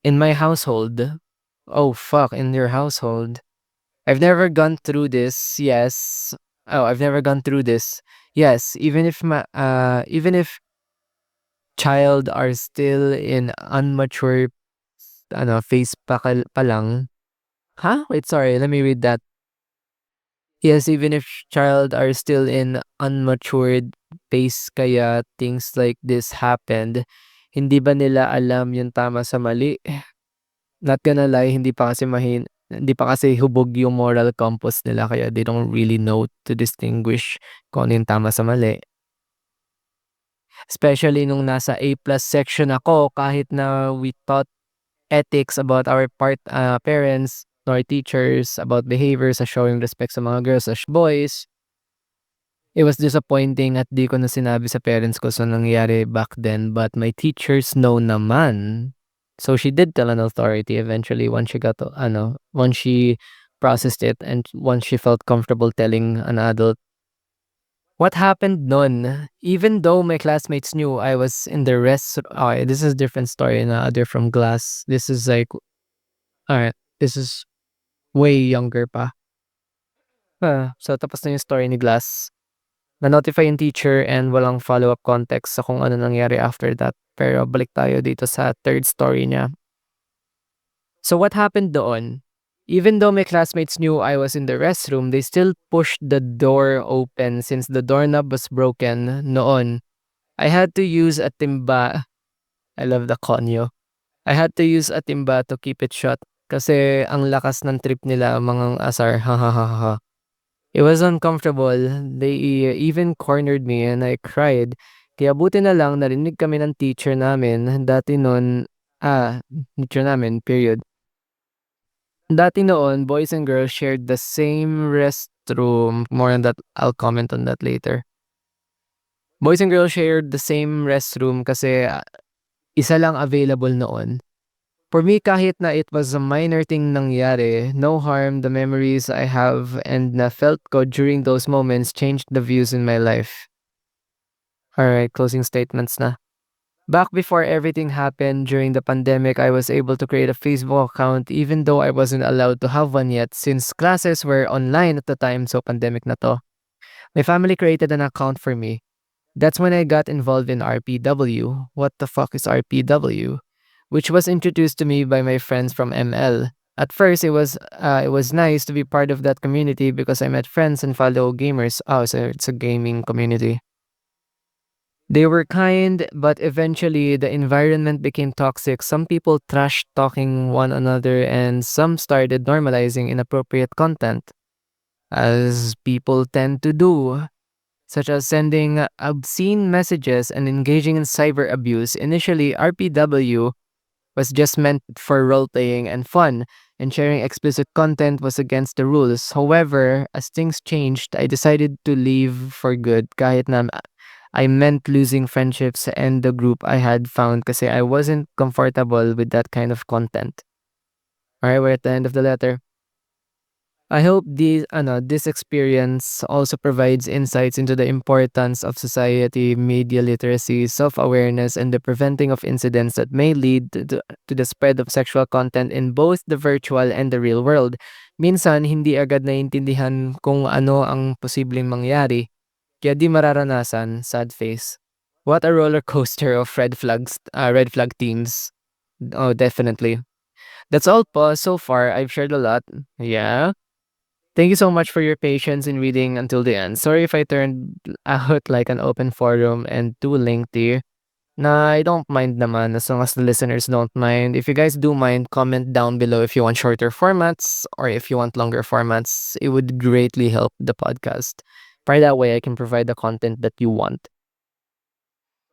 in my household. Oh fuck, in your household. I've never gone through this, yes. Oh, I've never gone through this. Yes, even if child are still in unmature phase pa lang. Huh? Wait, sorry, let me read that. Yes, even if child are still in unmatured phase kaya things like this happened, hindi ba nila alam yung tama sa mali? Not gonna lie, hindi pa kasi hubog yung moral compass nila kaya they don't really know to distinguish kung ano yung tama sa mali. Especially nung nasa A+ section ako, kahit na we taught ethics about our parents, our teachers, about behavior sa showing respect sa mga girls as boys. It was disappointing at di ko na sinabi sa parents ko sa nangyari back then, but my teachers know naman. So she did tell an authority eventually once she processed it, and once she felt comfortable telling an adult what happened nun, even though my classmates knew I was in the rest. Okay, this is a different story na other from Glass. This is like, alright, this is way younger pa. So tapos na yung story ni Glass. Na-notify yung teacher and walang follow-up context sa kung ano nangyari after that. Pero balik tayo dito sa third story niya. So what happened doon? Even though my classmates knew I was in the restroom, they still pushed the door open since the doorknob was broken noon. I had to use a timba. I love the konyo. I had to use a timba to keep it shut kasi ang lakas ng trip nila mga asar. Ha ha ha ha. It was uncomfortable. They even cornered me and I cried. Kaya buti na lang narinig kami ng teacher namin dati noon. Teacher namin, period. Dati noon, boys and girls shared the same restroom. More on that, I'll comment on that later. Boys and girls shared the same restroom kasi isa lang available noon. For me, kahit na it was a minor thing nangyari, no harm, the memories I have and na felt ko during those moments changed the views in my life. Alright, closing statements na. Back before everything happened during the pandemic, I was able to create a Facebook account even though I wasn't allowed to have one yet since classes were online at the time, so pandemic na to. My family created an account for me. That's when I got involved in RPW. What the fuck is RPW? Which was introduced to me by my friends from ML. At first, it was nice to be part of that community because I met friends and fellow gamers. Oh, so it's a gaming community. They were kind, but eventually the environment became toxic. Some people trash talking one another, and some started normalizing inappropriate content, as people tend to do, such as sending obscene messages and engaging in cyber abuse. Initially, RPW was just meant for role playing and fun, and sharing explicit content was against the rules. However, as things changed, I decided to leave for good kahit na I meant losing friendships and the group I had found kasi I wasn't comfortable with that kind of content. Alright, we're at the end of the letter. I hope this experience also provides insights into the importance of society, media literacy, self-awareness, and the preventing of incidents that may lead to the spread of sexual content in both the virtual and the real world. Minsan, hindi agad naiintindihan kung ano ang posibleng mangyari, kaya di mararanasan, sad face. What a roller coaster of red flag teens. Oh, definitely. That's all po. So far, I've shared a lot. Yeah. Thank you so much for your patience in reading until the end. Sorry if I turned out like an open forum and too lengthy. Nah, I don't mind naman as long as the listeners don't mind. If you guys do mind, comment down below if you want shorter formats or if you want longer formats. It would greatly help the podcast. By that way, I can provide the content that you want.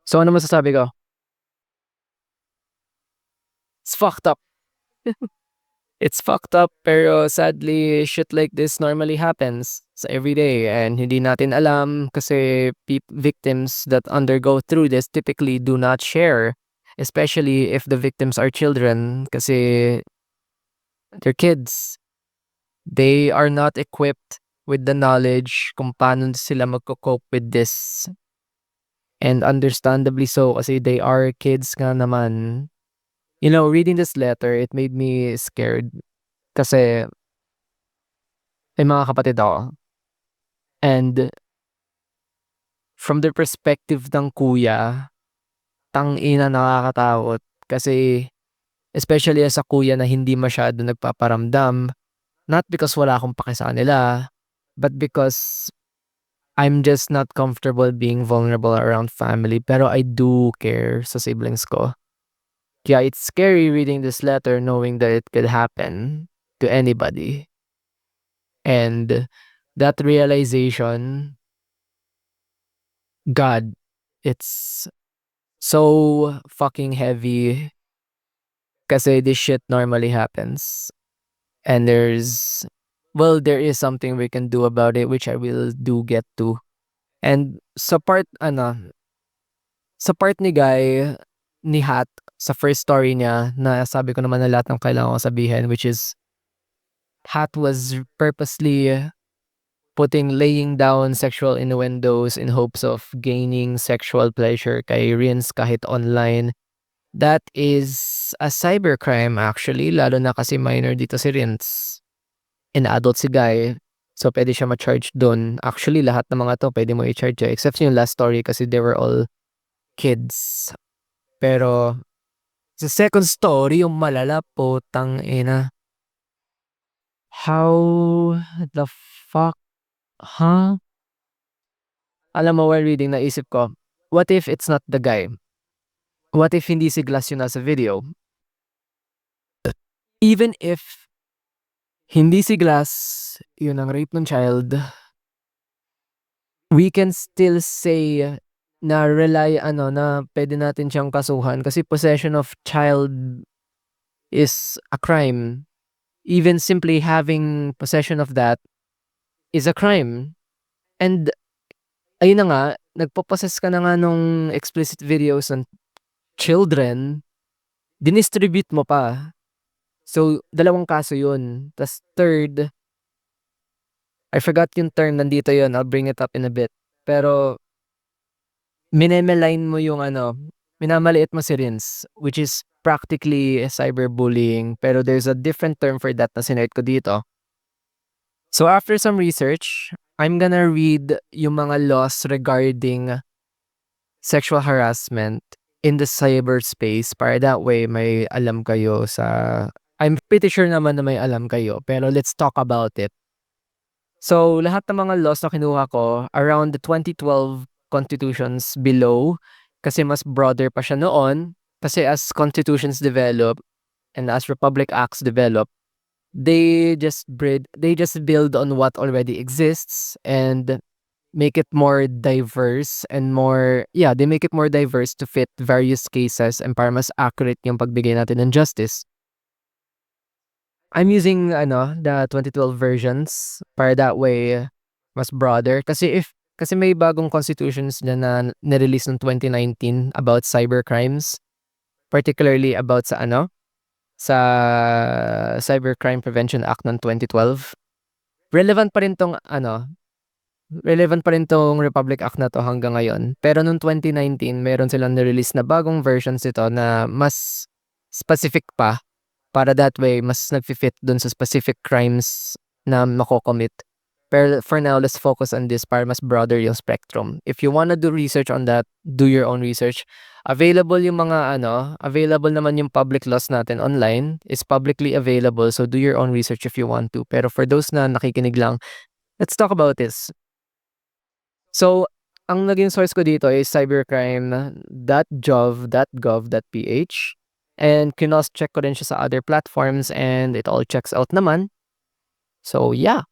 So ano masasabi ko? It's fucked up. It's fucked up pero sadly shit like this normally happens sa everyday and hindi natin alam kasi victims that undergo through this typically do not share, especially if the victims are children kasi they're kids. They are not equipped with the knowledge kung paano sila magko-cope with this. And understandably so kasi they are kids nga naman. You know, reading this letter, it made me scared kasi may mga kapatid ako. And from the perspective ng kuya, tangina nakakatakot. Kasi especially as a kuya na hindi masyado nagpaparamdam, not because wala akong pake sa kanila, but because I'm just not comfortable being vulnerable around family. Pero I do care sa siblings ko. Kaya it's scary reading this letter knowing that it could happen to anybody. And that realization, God, it's so fucking heavy kasi this shit normally happens. And there is something we can do about it, which I will do get to. And sa part ni Guy, ni Hat, sa first story niya, na sabi ko naman na lahat ng kailangan ko sabihin, which is, Hat was purposely laying down sexual innuendos in hopes of gaining sexual pleasure kay Rins kahit online. That is a cybercrime actually, lalo na kasi minor dito si Rins. And adult si Guy. So, pwede siya ma-charge dun. Actually, lahat ng mga 'to pwede mo i-charge, except yung last story kasi they were all kids. Pero sa second story, yung malala, putang ina. How the fuck? Huh? Alam mo, while reading, naisip ko, what if it's not the guy? What if hindi si Glass yung nasa video? Even if hindi si Glass yun ang rape ng child, we can still say na na pwede natin siyang kasuhan kasi possession of child is a crime. Even simply having possession of that is a crime. And ayun na nga, nagpo-possess ka na nga nung explicit videos ng children, dinistribute mo pa. So, dalawang kaso yun. Tas third, I forgot yung term, nandito yun, I'll bring it up in a bit. Pero, minemalign mo yung minamaliit mo si Rins, which is practically cyberbullying, pero there's a different term for that na sinerch ko dito. So after some research, I'm gonna read yung mga laws regarding sexual harassment in the cyberspace para that way may alam kayo sa I'm pretty sure naman na may alam kayo, pero let's talk about it. So, lahat ng mga laws na kinuha ko around the 2012 constitutions below kasi mas broader pa siya noon kasi as constitutions develop and as republic acts develop, they just build on what already exists and make it more diverse and they make it more diverse to fit various cases and para mas accurate yung pagbigay natin ng justice. I'm using the 2012 versions para that way mas broader kasi may bagong constitutions na nirelease noong 2019 about cybercrimes, particularly about sa Cybercrime Prevention Act ng 2012. Relevant pa rin tong Republic Act na 'to hanggang ngayon. Pero noong 2019 meron silang nirelease na bagong versions nito na mas specific pa. Para that way, mas nagfi-fit dun sa specific crimes na mako-commit. Pero for now, let's focus on this para mas broader yung spectrum. If you wanna do research on that, do your own research. Available yung available naman yung public laws natin online. It's publicly available, so do your own research if you want to. Pero for those na nakikinig lang, let's talk about this. So, ang naging source ko dito is cybercrime.gov.ph. And kinos-check ko rin siya sa other platforms and it all checks out naman. So yeah,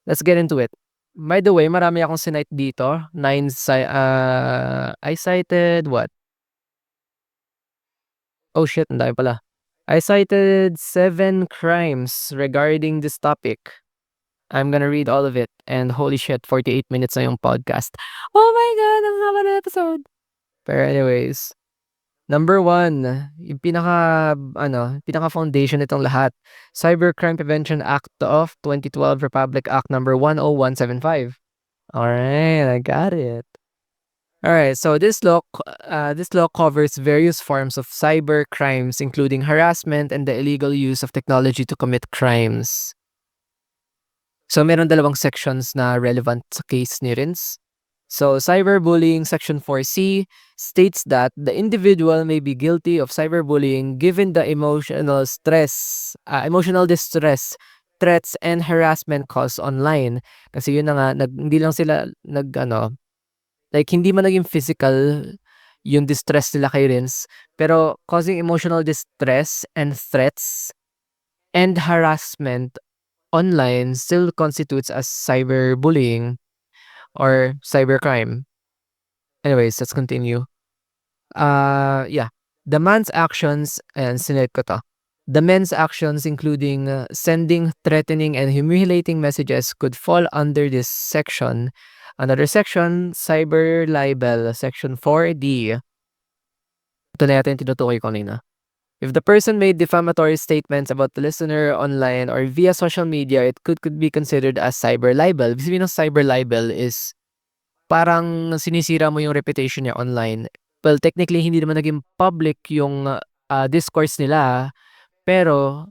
let's get into it. By the way, marami akong sinite dito. I cited what? Oh shit, ang dami pala. I cited 7 crimes regarding this topic. I'm gonna read all of it and holy shit, 48 minutes na yung podcast. Oh my god, ang haba na episode. Pero anyways, Number 1, yung pinaka-foundation nitong lahat, Cybercrime Prevention Act of 2012, Republic Act number 10175. Alright, I got it. Alright, so this law covers various forms of cyber crimes, including harassment and the illegal use of technology to commit crimes. So, meron dalawang sections na relevant sa case ni Rins. So, cyberbullying Section 4C states that the individual may be guilty of cyberbullying given the emotional distress, threats, and harassment caused online. Kasi yun na nga, hindi lang sila hindi man naging physical yung distress nila kay Rins, pero causing emotional distress and threats and harassment online still constitutes as cyberbullying or cybercrime. Anyways, let's continue. Yeah. The man's actions, and sinet ko to. The men's actions, including sending, threatening, and humiliating messages, could fall under this section. Another section, cyber libel, section 4D. Ito na yata yung tinutukoy ko kanina. If the person made defamatory statements about the listener online or via social media, it could be considered as cyber libel. Ibig sabihin ng cyber libel is parang sinisira mo yung reputation niya online. Well, technically, hindi naman naging public yung discourse nila, pero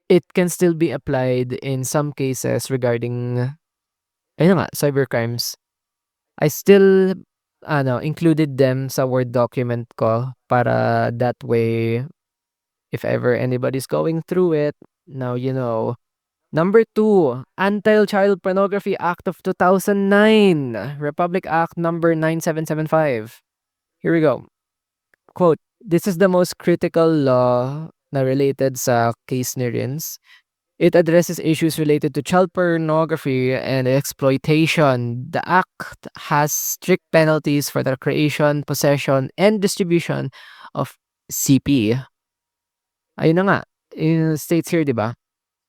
it can still be applied in some cases regarding, ayun nga, cybercrimes. I still, included them sa Word document ko para that way, if ever anybody's going through it, now you know. Number 2, Anti-Child Pornography Act of 2009, Republic Act number 9775. Here we go. Quote, "This is the most critical law na related sa case ni Rins. It addresses issues related to child pornography and exploitation. The act has strict penalties for the creation, possession, and distribution of CP." Ayun na nga, states here, di ba?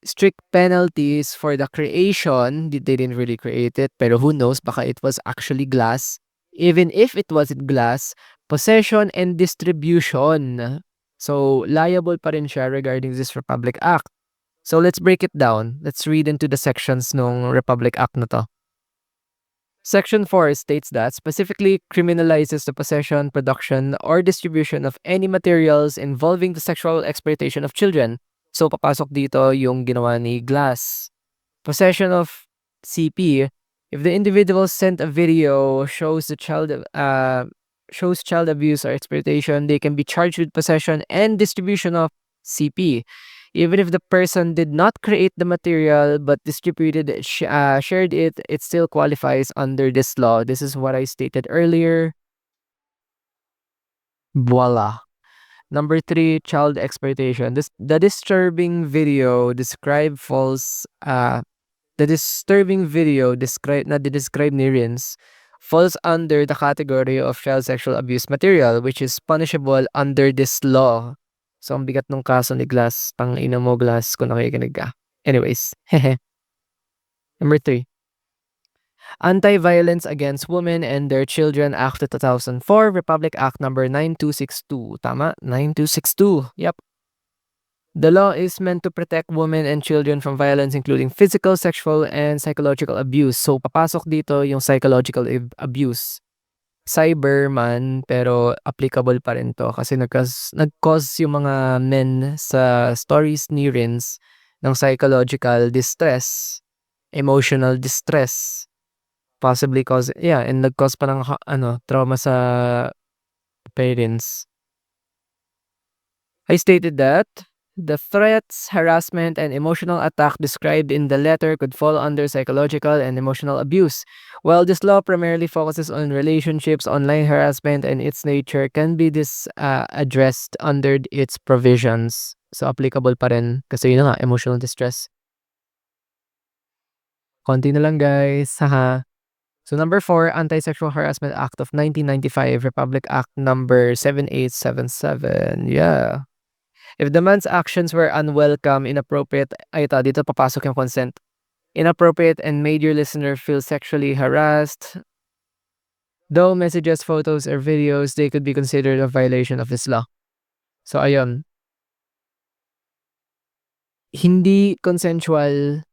Strict penalties for the creation. They didn't really create it, pero who knows, baka it was actually glass. Even if it wasn't glass, possession and distribution. So, liable pa rin siya regarding this Republic Act. So, let's break it down. Let's read into the sections ng Republic Act na to. Section 4 states that specifically criminalizes the possession, production, or distribution of any materials involving the sexual exploitation of children. So, papasok dito yung ginawa ni Glass. Possession of CP. If the individual sent a video shows child abuse or exploitation, they can be charged with possession and distribution of CP. Even if the person did not create the material but distributed, shared it, it still qualifies under this law. This is what I stated earlier. Voila. Number 3, child exploitation. The disturbing video describe false the disturbing video describe ni Rins falls under the category of child sexual abuse material, which is punishable under this law. So, ang bigat nung kaso ni Glass. Tangina mo, Glass, kung nakikinig ka. Anyways, hehe. Number 3. Anti-Violence Against Women and Their Children Act of 2004, Republic Act number 9262. Tama? 9262. Yep. The law is meant to protect women and children from violence including physical, sexual, and psychological abuse. So, papasok dito yung psychological abuse. Cyber man, pero applicable pa rin to kasi nag-cause yung mga men sa stories ni Rins ng psychological distress, emotional distress, possibly and nag-cause pa ng trauma sa parents. I stated that the threats, harassment, and emotional attack described in the letter could fall under psychological and emotional abuse. While this law primarily focuses on relationships, online harassment and its nature can be addressed under its provisions. So, applicable pa rin kasi yun nga, emotional distress. Konti na lang, guys. Haha. So, number 4, Anti-Sexual Harassment Act of 1995, Republic Act number 7877. Yeah. If the man's actions were unwelcome, inappropriate, dito papasok yung consent. Inappropriate and made your listener feel sexually harassed. Though messages, photos, or videos, they could be considered a violation of this law. So, ayun. Hindi consensual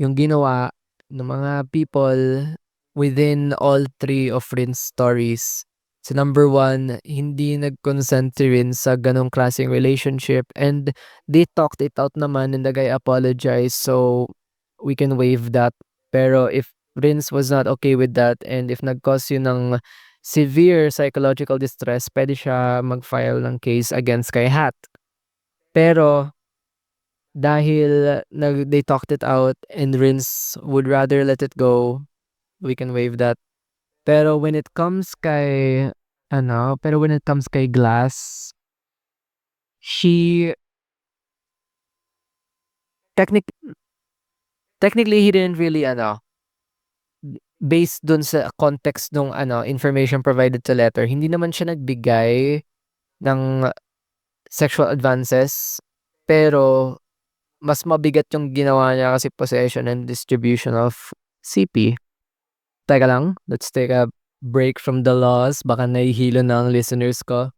yung ginawa ng mga people within all 3 of Rin's stories. So, number 1, hindi nag-consent si Rin sa ganong klaseng relationship and they talked it out naman and the guy apologized, so we can waive that. Pero if Rins was not okay with that and if nag-cause yun ng severe psychological distress, pwede siya mag-file ng case against kay Hat. Pero dahil they talked it out and Rins would rather let it go, we can waive that. Pero when it comes kay Glass, she technically he didn't really based dun sa context nung information provided sa letter, hindi naman siya nagbigay ng sexual advances, pero mas mabigat yung ginawa niya kasi possession and distribution of CP. Teka lang, let's take a break from the laws. Baka nahihilo na ang listeners ko.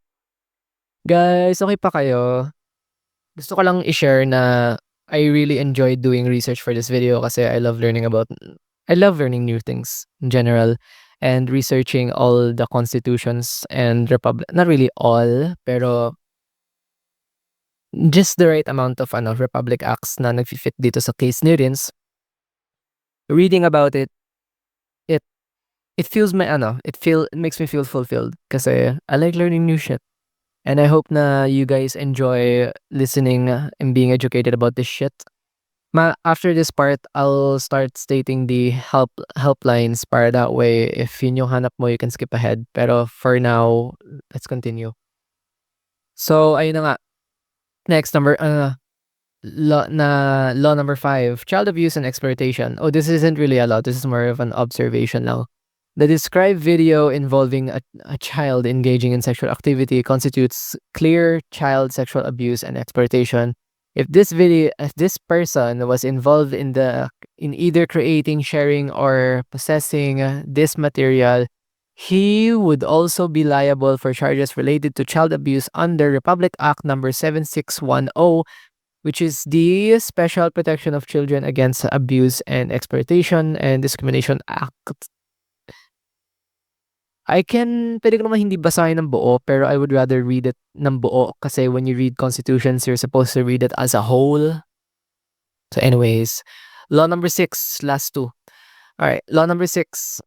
Guys, okay pa kayo? Gusto ko lang i-share na I really enjoyed doing research for this video kasi I love learning new things in general and researching all the constitutions and republic, not really all, pero just the right amount of republic acts na nagfi-fit dito sa case ni Rins. Reading about it, it it feels my it makes me feel fulfilled kasi I like learning new shit. And I hope na you guys enjoy listening and being educated about this shit. After this part, I'll start stating the helplines para that way if yun yung hanap mo, you can skip ahead. Pero for now, let's continue. So, ayun na nga. Next law number 5, child abuse and exploitation. Oh, this isn't really a law. This is more of an observation now. The described video involving a child engaging in sexual activity constitutes clear child sexual abuse and exploitation. If this person was involved in either creating, sharing, or possessing this material, he would also be liable for charges related to child abuse under Republic Act number 7610, which is the Special Protection of Children Against Abuse and Exploitation and Discrimination Act. Pwede ko naman hindi basahin ng buo, pero I would rather read it ng buo kasi when you read constitutions, you're supposed to read it as a whole. So anyways, law number 6, last two. Alright, law number 6.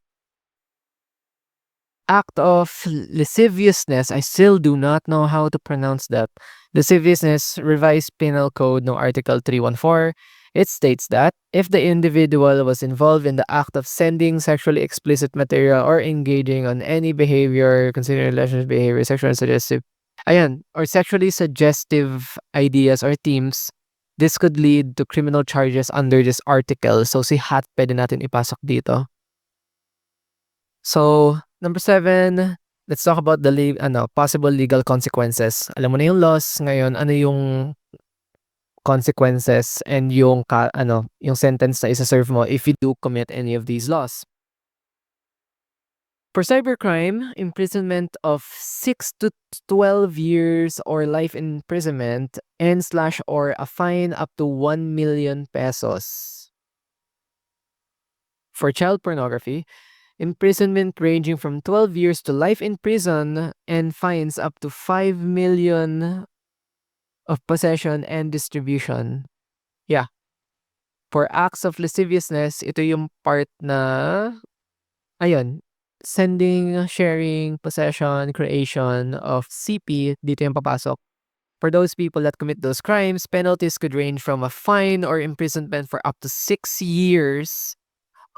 Act of lasciviousness. I still do not know how to pronounce that. Lasciviousness, revised penal code no article 314. It states that if the individual was involved in the act of sending sexually explicit material or engaging on any behavior, considering relationship behavior, sexually suggestive, or sexually suggestive ideas or themes, this could lead to criminal charges under this article. So si Hat pwede natin ipasok dito. So, number 7, let's talk about the possible legal consequences. Alam mo na yung laws, ngayon ano yung consequences and yung yung sentence na isa-serve mo if you do commit any of these laws. For cybercrime, imprisonment of 6 to 12 years or life imprisonment and/or a fine up to 1 million pesos. For child pornography, imprisonment ranging from 12 years to life in prison and fines up to 5 million of possession and distribution. Yeah. For acts of lasciviousness, ito yung part na, sending, sharing, possession, creation of CP, dito yung papasok. For those people that commit those crimes, penalties could range from a fine or imprisonment for up to 6 years.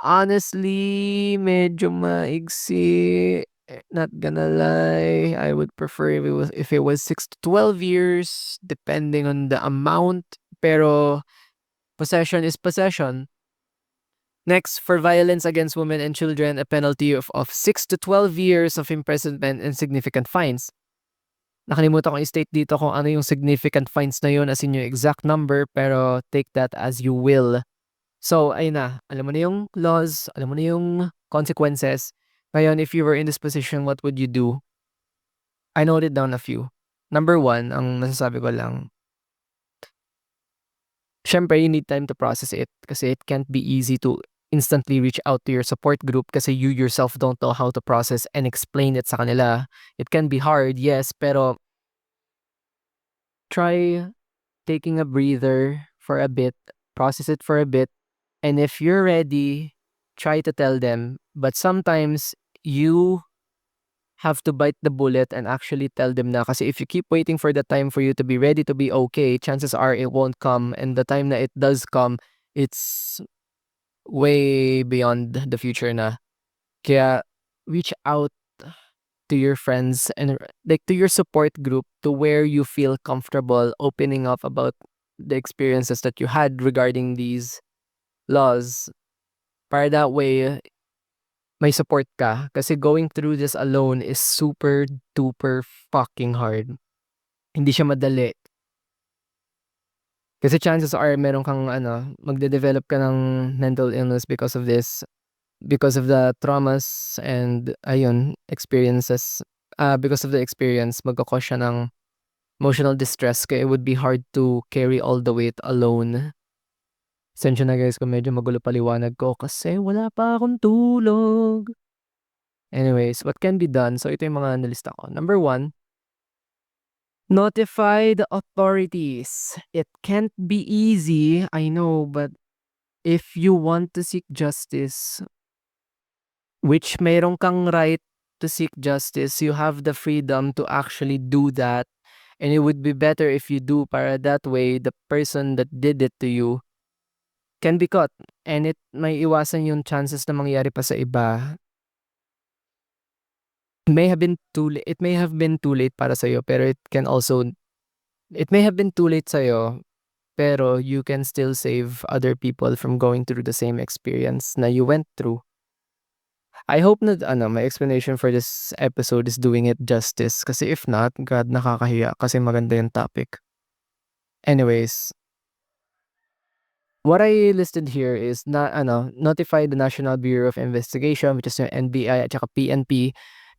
Honestly, medyo maigsi. Not gonna lie, I would prefer if it was 6 to 12 years, depending on the amount. Pero possession is possession. Next, for violence against women and children, a penalty of 6 to 12 years of imprisonment and significant fines. Nakalimutan ko i-state dito kung ano yung significant fines na yun as in yung exact number, pero take that as you will. So, ayun na. Alam mo na yung laws, alam mo na yung consequences. Ngayon, if you were in this position, what would you do? I noted down a few. Number 1, ang nasasabi ko lang, syempre, you need time to process it kasi it can't be easy to instantly reach out to your support group kasi you yourself don't know how to process and explain it sa kanila. It can be hard, yes, pero try taking a breather for a bit, process it for a bit, and if you're ready, try to tell them. But sometimes you have to bite the bullet and actually tell them na kasi if you keep waiting for the time for you to be ready to be okay, chances are it won't come, and the time na it does come, it's way beyond the future na. Kaya reach out to your friends and like to your support group to where you feel comfortable opening up about the experiences that you had regarding these laws. Para that way, may support ka. Kasi going through this alone is super duper fucking hard. Hindi siya madali. Kasi chances are meron kang magde-develop ka ng mental illness because of this, because of the traumas and experiences. Because of the experience, magkakos siya ng emotional distress ka, it would be hard to carry all the weight alone. Pasensya na guys kung medyo magulo paliwanag ko kasi wala pa akong tulog. Anyways, what can be done? So ito yung mga nalista ko. Number 1, notify the authorities. It can't be easy, I know, but if you want to seek justice, which mayroon kang right to seek justice, you have the freedom to actually do that. And it would be better if you do, para that way the person that did it to you can be caught. And it may iwasan yung chances na mangyari pa sa iba. It may have been too late para sa'yo, pero it may have been too late sa'yo, pero you can still save other people from going through the same experience na you went through. I hope na my explanation for this episode is doing it justice. Kasi if not, God, nakakahiya kasi maganda yung topic. Anyways, what I listed here is notify the National Bureau of Investigation, which is yung NBI at saka PNP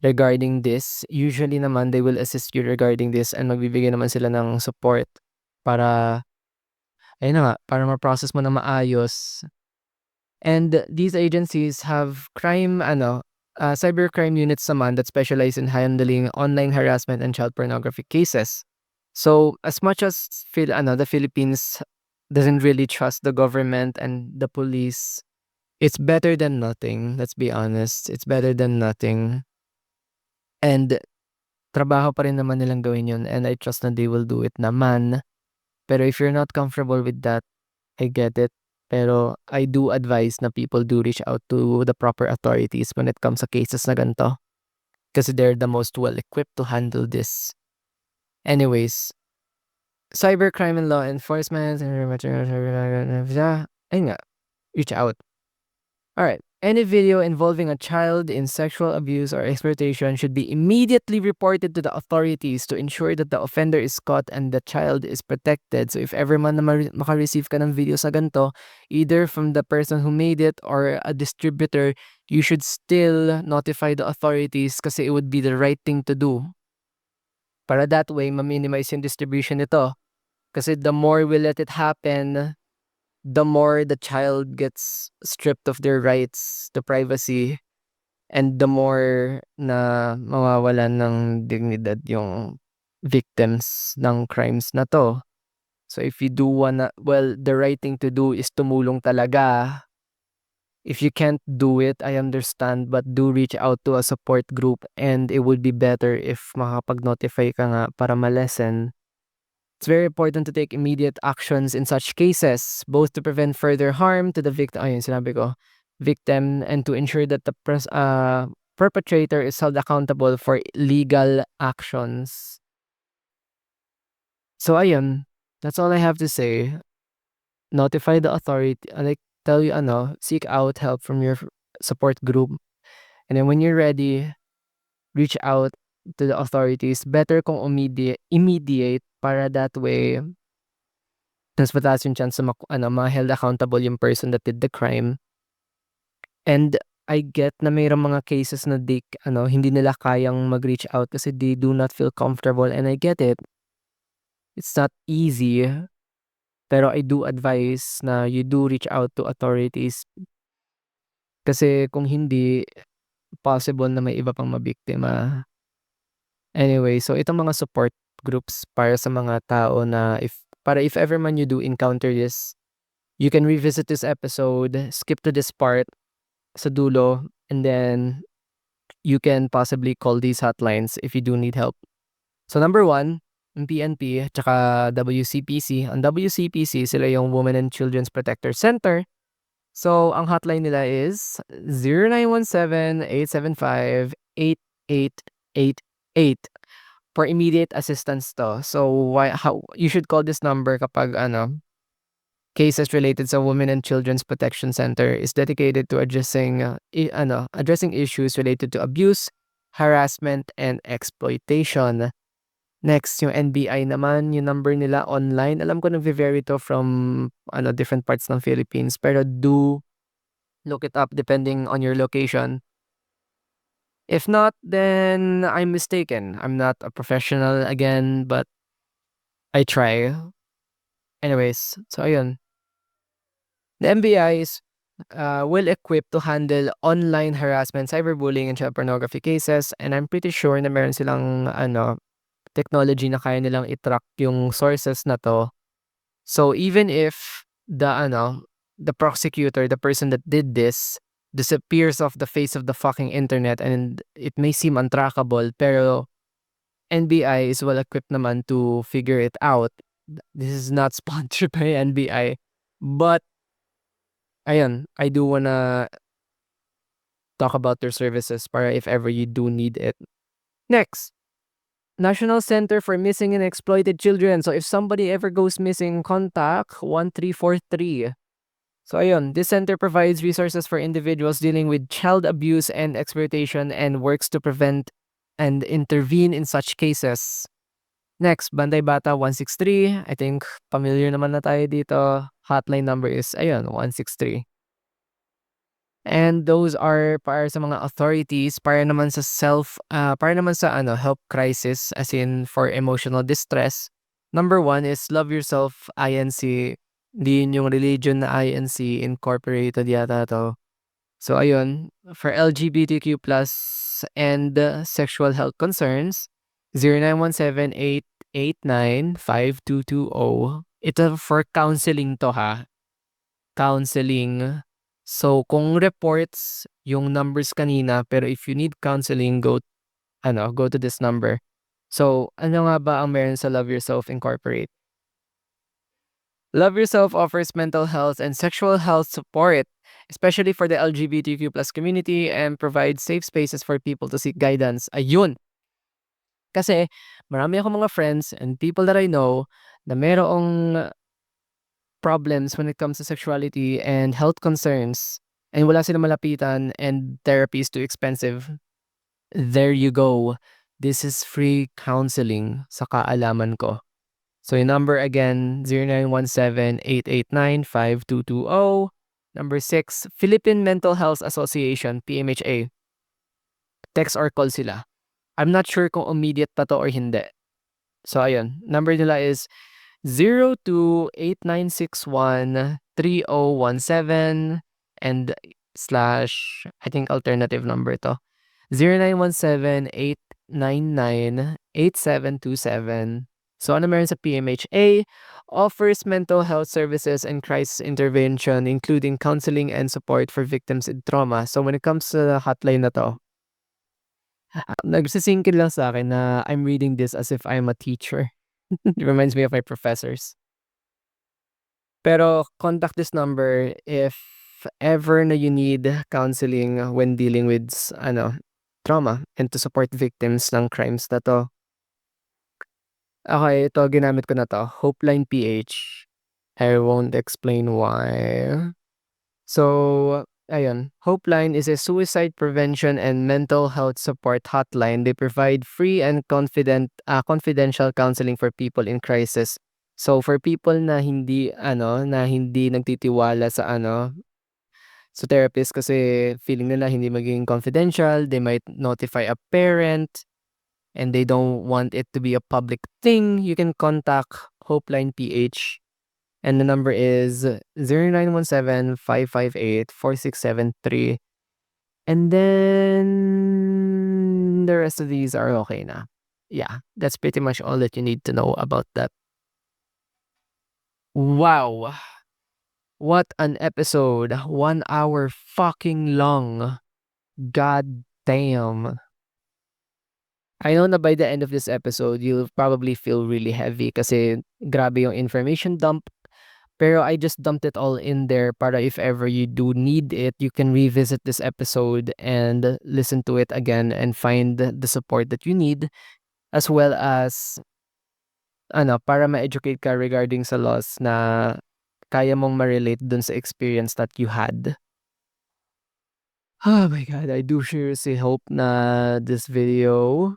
regarding this. Usually naman, they will assist you regarding this and magbibigay naman sila ng support para, ayun na nga, para ma-process mo na maayos. And these agencies have cybercrime units naman that specialize in handling online harassment and child pornography cases. So as much as the Philippines doesn't really trust the government and the police, it's better than nothing. Let's be honest, it's better than nothing. And trabaho pa rin naman nilang gawin yun, and I trust na they will do it naman. Pero if you're not comfortable with that, I get it. Pero I do advise na people do reach out to the proper authorities when it comes sa cases na ganito. Kasi they're the most well-equipped to handle this. Anyways, cybercrime and law enforcement, ayun nga, reach out. Alright, any video involving a child in sexual abuse or exploitation should be immediately reported to the authorities to ensure that the offender is caught and the child is protected. So if ever man na maka-receive ka ng video sa ganito, either from the person who made it or a distributor, you should still notify the authorities kasi it would be the right thing to do. Para that way, ma-minimize yung distribution nito. Kasi the more we let it happen, the more the child gets stripped of their rights to privacy, and the more na mawawalan ng dignidad yung victims ng crimes na to. So if you do the right thing to do is tumulong talaga. If you can't do it, I understand, but do reach out to a support group, and it would be better if makapag-notify ka nga para malesen. It's very important to take immediate actions in such cases, both to prevent further harm to the victim, and to ensure that the perpetrator is held accountable for legal actions. So ayun, that's all I have to say. Notify the authority, tell you seek out help from your support group. And then when you're ready, reach out to the authorities. Better kung immediate para that way mas mataas yung chance na ma-held accountable yung person that did the crime. And I get na mayroong mga cases na hindi nila kayang mag-reach out kasi they do not feel comfortable, and I get it. It's not easy. Pero I do advise na you do reach out to authorities. Kasi kung hindi, possible na may iba pang mabiktima. Anyway, so itong mga support groups para sa mga tao na if ever man you do encounter this, you can revisit this episode, skip to this part sa dulo, and then you can possibly call these hotlines if you do need help. So number 1, yung PNP tsaka WCPC. Ang WCPC, sila yung Women and Children's Protector Center. So ang hotline nila is 0917-875-8888 for immediate assistance to. So how you should call this number kapag cases related sa Women and Children's Protection Center is dedicated to addressing issues related to abuse, harassment, and exploitation. Next, yung NBI naman, yung number nila online. Alam ko nag-vary to from different parts ng Philippines, pero do look it up depending on your location. If not, then I'm mistaken. I'm not a professional again, but I try. Anyways, so ayun. The MBI is well equipped to handle online harassment, cyberbullying, and child pornography cases. And I'm pretty sure na meron silang technology na kaya nilang i-track yung sources na to. So even if the prosecutor, the person that did this, disappears off the face of the fucking internet and it may seem untrackable, pero NBI is well equipped naman to figure it out. This is not sponsored by NBI, but ayun, I do wanna talk about their services para if ever you do need it. Next, National Center for Missing and Exploited Children. So if somebody ever goes missing, contact 1343. So ayun, this center provides resources for individuals dealing with child abuse and exploitation and works to prevent and intervene in such cases. Next, Banday Bata 163. I think familiar naman na tayo dito. Hotline number is ayun, 163. And those are para sa mga authorities, para naman sa help crisis as in for emotional distress. Number one is Love Yourself INC. Di yun yung religion na INC, incorporated yata to. So ayun, for LGBTQ plus and sexual health concerns, 0917-889-5220. Ito for counseling to ha. Counseling. So kung reports yung numbers kanina, pero if you need counseling, go to this number. So ano nga ba ang meron sa Love Yourself Incorporate? Love Yourself offers mental health and sexual health support, especially for the LGBTQ plus community, and provides safe spaces for people to seek guidance. Ayun! Kasi marami akong mga friends and people that I know na merong problems when it comes to sexuality and health concerns and wala silang malapitan and therapy is too expensive. There you go. This is free counseling sa kaalaman ko. So yung number again, 0917-889-5220. Number 6, Philippine Mental Health Association, PMHA. Text or call sila. I'm not sure kung immediate pa to or hindi. So ayun, number nila is 0289613017 and slash, I think alternative number to, 0917-899-8727. So ano meron sa PMHA? Offers mental health services and crisis intervention including counseling and support for victims in trauma. So when it comes to the hotline na to, nagsisingkin lang sa akin na I'm reading this as if I'm a teacher. It reminds me of my professors. Pero contact this number if ever na you need counseling when dealing with trauma and to support victims ng crimes na to. Okay, ito ginamit ko na to, Hopeline PH. I won't explain why. So, ayun, Hopeline is a suicide prevention and mental health support hotline. They provide free and confidential counseling for people in crisis. So for people na hindi nagtitiwala sa therapist kasi feeling nila hindi magiging confidential, they might notify a parent and they don't want it to be a public thing, you can contact Hopeline PH. And the number is 0917-558-4673. And then the rest of these are okay na. Yeah, that's pretty much all that you need to know about that. Wow. What an episode. 1 hour fucking long. God damn. I know na by the end of this episode, you'll probably feel really heavy kasi grabe yung information dump. Pero I just dumped it all in there para if ever you do need it, you can revisit this episode and listen to it again and find the support that you need, as well as para ma-educate ka regarding sa loss na kaya mong ma-relate dun sa experience that you had. Oh my God, I do seriously hope na this video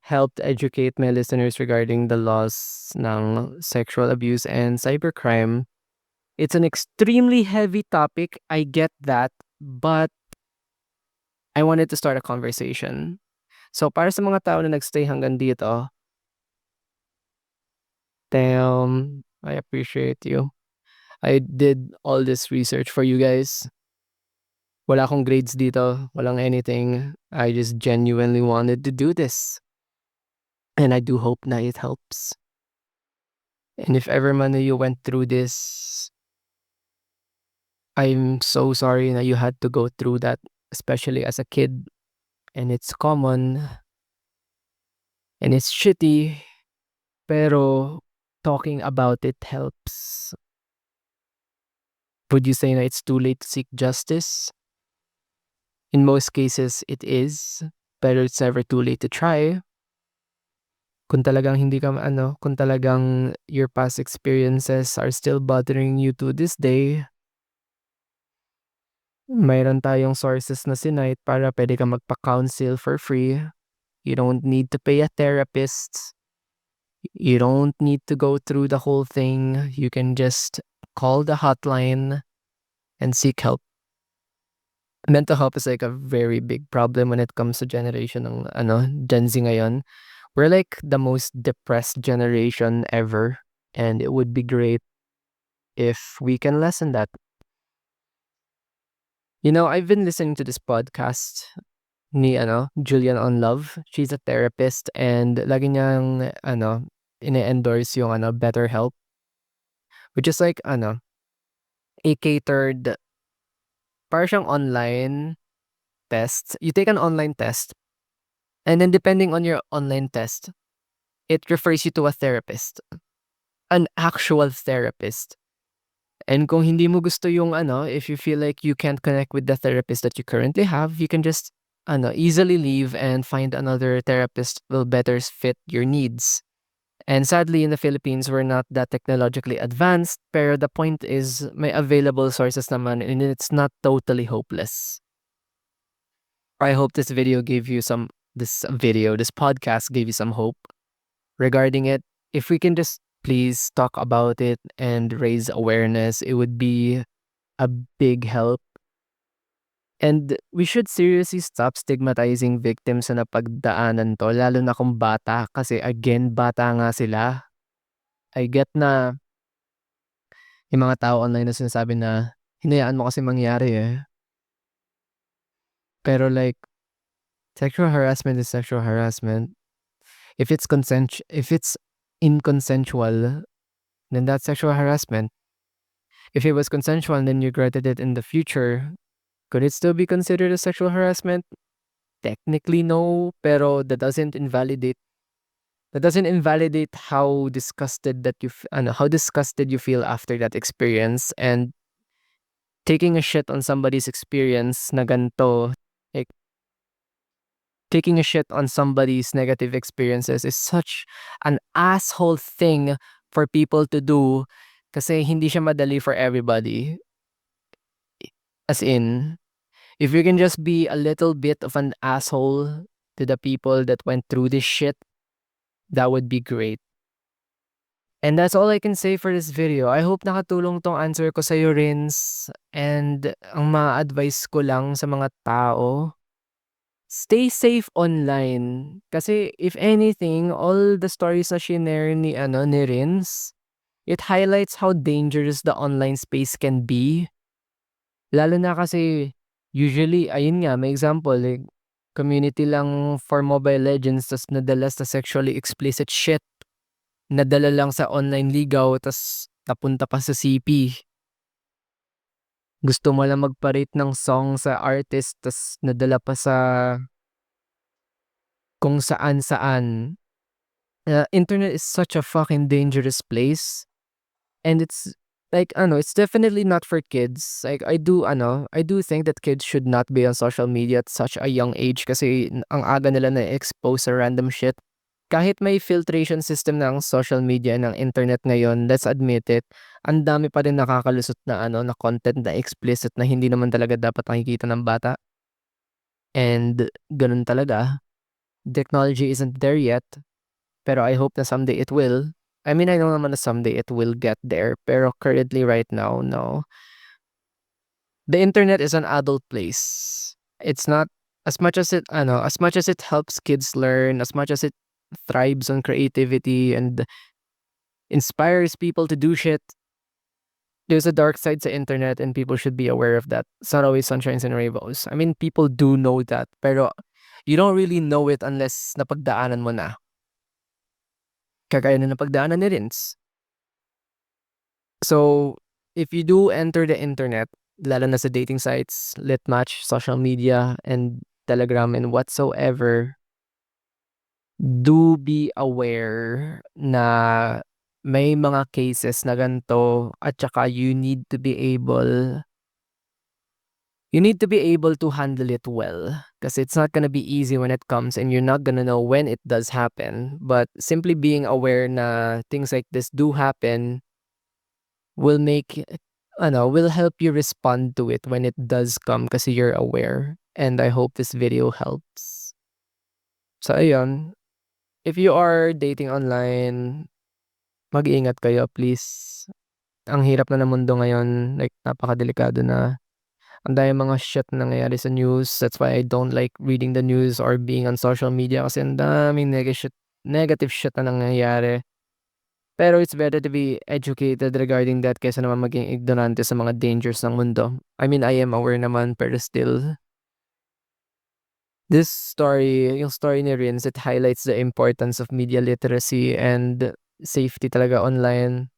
helped educate my listeners regarding the loss ng sexual abuse and cybercrime. It's an extremely heavy topic, I get that, but I wanted to start a conversation. So para sa mga tao na nagstay hanggang dito, Damn, I appreciate you. I did all this research for you guys. Wala akong grades dito, walang anything. I just genuinely wanted to do this. And I do hope na it helps. And if ever man na you went through this, I'm so sorry na you had to go through that, especially as a kid. And it's common and it's shitty, pero talking about it helps. Would you say na it's too late to seek justice? In most cases, it is, pero it's never too late to try. Kung talagang hindi ka kung talagang your past experiences are still bothering you to this day, mayroon tayong sources na sinite para pwede ka magpa-counsel for free. You don't need to pay a therapist. You don't need to go through the whole thing. You can just call the hotline and seek help. Mental health is like a very big problem when it comes to generation ng Gen Z ngayon. We're like the most depressed generation ever, and it would be great if we can lessen that. I've been listening to this podcast ni Julian on Love. She's a therapist and lagi niyang ine-endorse yung BetterHelp, which is like a catered parang siyang online test. You take an online test, and then depending on your online test, it refers you to a therapist, an actual therapist. And kung hindi mo gusto yung if you feel like you can't connect with the therapist that you currently have, you can just easily leave and find another therapist will better fit your needs. And sadly, in the Philippines, we're not that technologically advanced, pero the point is may available sources naman and it's not totally hopeless. I hope this podcast gave you some hope regarding it. If we can just please talk about it and raise awareness, it would be a big help. And we should seriously stop stigmatizing victims sa napagdaanan to, lalo na kung bata. Kasi again, bata nga sila. I get na yung mga tao online na sinasabi na, hinayaan mo kasi mangyari eh. Pero like, sexual harassment is sexual harassment. If it's inconsensual, then that's sexual harassment. If it was consensual and then you regretted it in the future, could it still be considered as sexual harassment? Technically no, pero that doesn't invalidate how disgusted you feel after that experience. And taking a shit on somebody's experience na ganito, like taking a shit on somebody's negative experiences is such an asshole thing for people to do kasi hindi siya madali for everybody. As in, if you can just be a little bit of an asshole to the people that went through this shit, that would be great. And that's all I can say for this video. I hope nakatulong tong answer ko sa'yo, Rins. And ang ma-advise ko lang sa mga tao, stay safe online. Kasi if anything, all the stories na shinare ni Rins, it highlights how dangerous the online space can be. Lalo na kasi usually, ayun nga, may example, like, community lang for Mobile Legends tas nadala sa sexually explicit shit. Nadala lang sa online ligaw tas napunta pa sa CP. Gusto mo lang magpa-rate ng song sa artist tas nadala pa sa kung saan-saan. Internet is such a fucking dangerous place. And it's like it's definitely not for kids. Like I do think that kids should not be on social media at such a young age kasi ang aga nila na-expose sa random shit. Kahit may filtration system ng social media ng internet ngayon, let's admit it, ang dami pa rin nakakalusot na na content na explicit na hindi naman talaga dapat nakikita ng bata. And ganun talaga. Technology isn't there yet, pero I hope na someday it will. I mean, I know naman na someday it will get there, pero currently right now, no. The internet is an adult place. It's not as much as it helps kids learn, as much as it thrives on creativity and inspires people to do shit. There's a dark side sa internet and people should be aware of that. It's not always sunshines and rainbows. I mean, people do know that, pero you don't really know it unless napagdaanan mo na. Kagaya na napagdaanan ni Rins. So, if you do enter the internet, lalo na sa dating sites, Litmatch, social media, and Telegram, and whatsoever, do be aware na may mga cases na ganito at saka you need to be able to handle it well because it's not gonna be easy when it comes and you're not gonna know when it does happen. But simply being aware na things like this do happen will will help you respond to it when it does come kasi you're aware. And I hope this video helps. So ayun, if you are dating online, mag-iingat kayo please. Ang hirap na ng mundo ngayon, like napakadelikado na. Ang daming mga shit na nangyayari sa news. That's why I don't like reading the news or being on social media kasi ang daming negative shit na nangyayari. Pero it's better to be educated regarding that kaysa naman maging ignorante sa mga dangers ng mundo. I mean, I am aware naman pero still. This story, yung story ni Rins, it highlights the importance of media literacy and safety talaga online.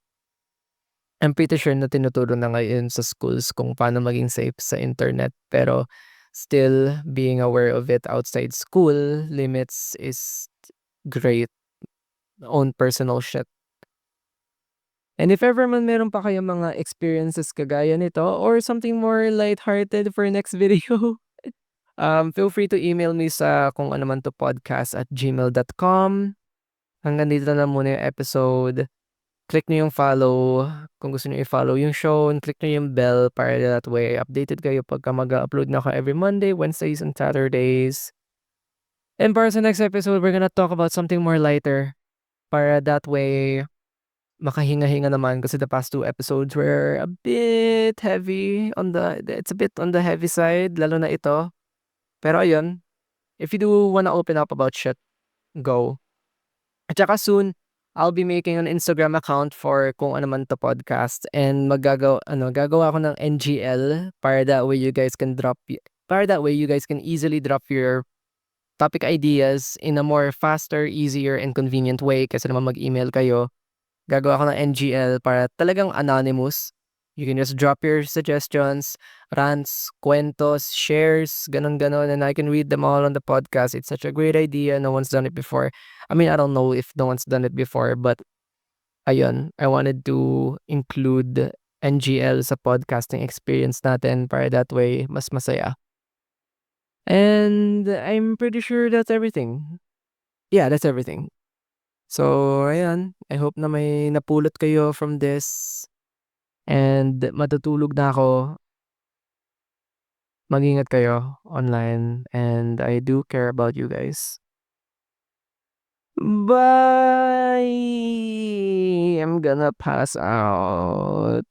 I'm pretty sure na tinuturo na ngayon sa schools kung paano maging safe sa internet. Pero still, being aware of it outside school limits is great. Own personal shit. And if ever man meron pa kayong mga experiences kagaya nito or something more lighthearted for next video, feel free to email me sa kunganomantopodcast@gmail.com. Hanggang dito na muna yung episode. Click nyo yung follow kung gusto nyo i-follow yung show, and click nyo yung bell para that way updated kayo pagka mag-upload na ako every Monday, Wednesdays, and Saturdays. And para sa next episode, we're gonna talk about something more lighter para that way makahinga-hinga naman kasi the past 2 episodes were a bit heavy it's a bit on the heavy side, lalo na ito. Pero ayun, if you do wanna open up about shit, go. At saka soon, I'll be making an Instagram account for Kung Ano Man To Podcast and gagawa ako ng NGL para that way you guys can easily drop your topic ideas in a more faster, easier, and convenient way kasi naman mag-email kayo. Gagawa ako ng NGL para talagang anonymous. You can just drop your suggestions, rants, kwentos, shares, ganon, and I can read them all on the podcast. It's such a great idea. No one's done it before. I mean, I don't know if no one's done it before, but ayun, I wanted to include NGL sa podcasting experience natin para that way mas masaya. And I'm pretty sure that's everything. Yeah, that's everything. So, ayan, I hope na may napulot kayo from this. And matutulog na ako. Mag-ingat kayo online and I do care about you guys. Bye! I'm gonna pass out.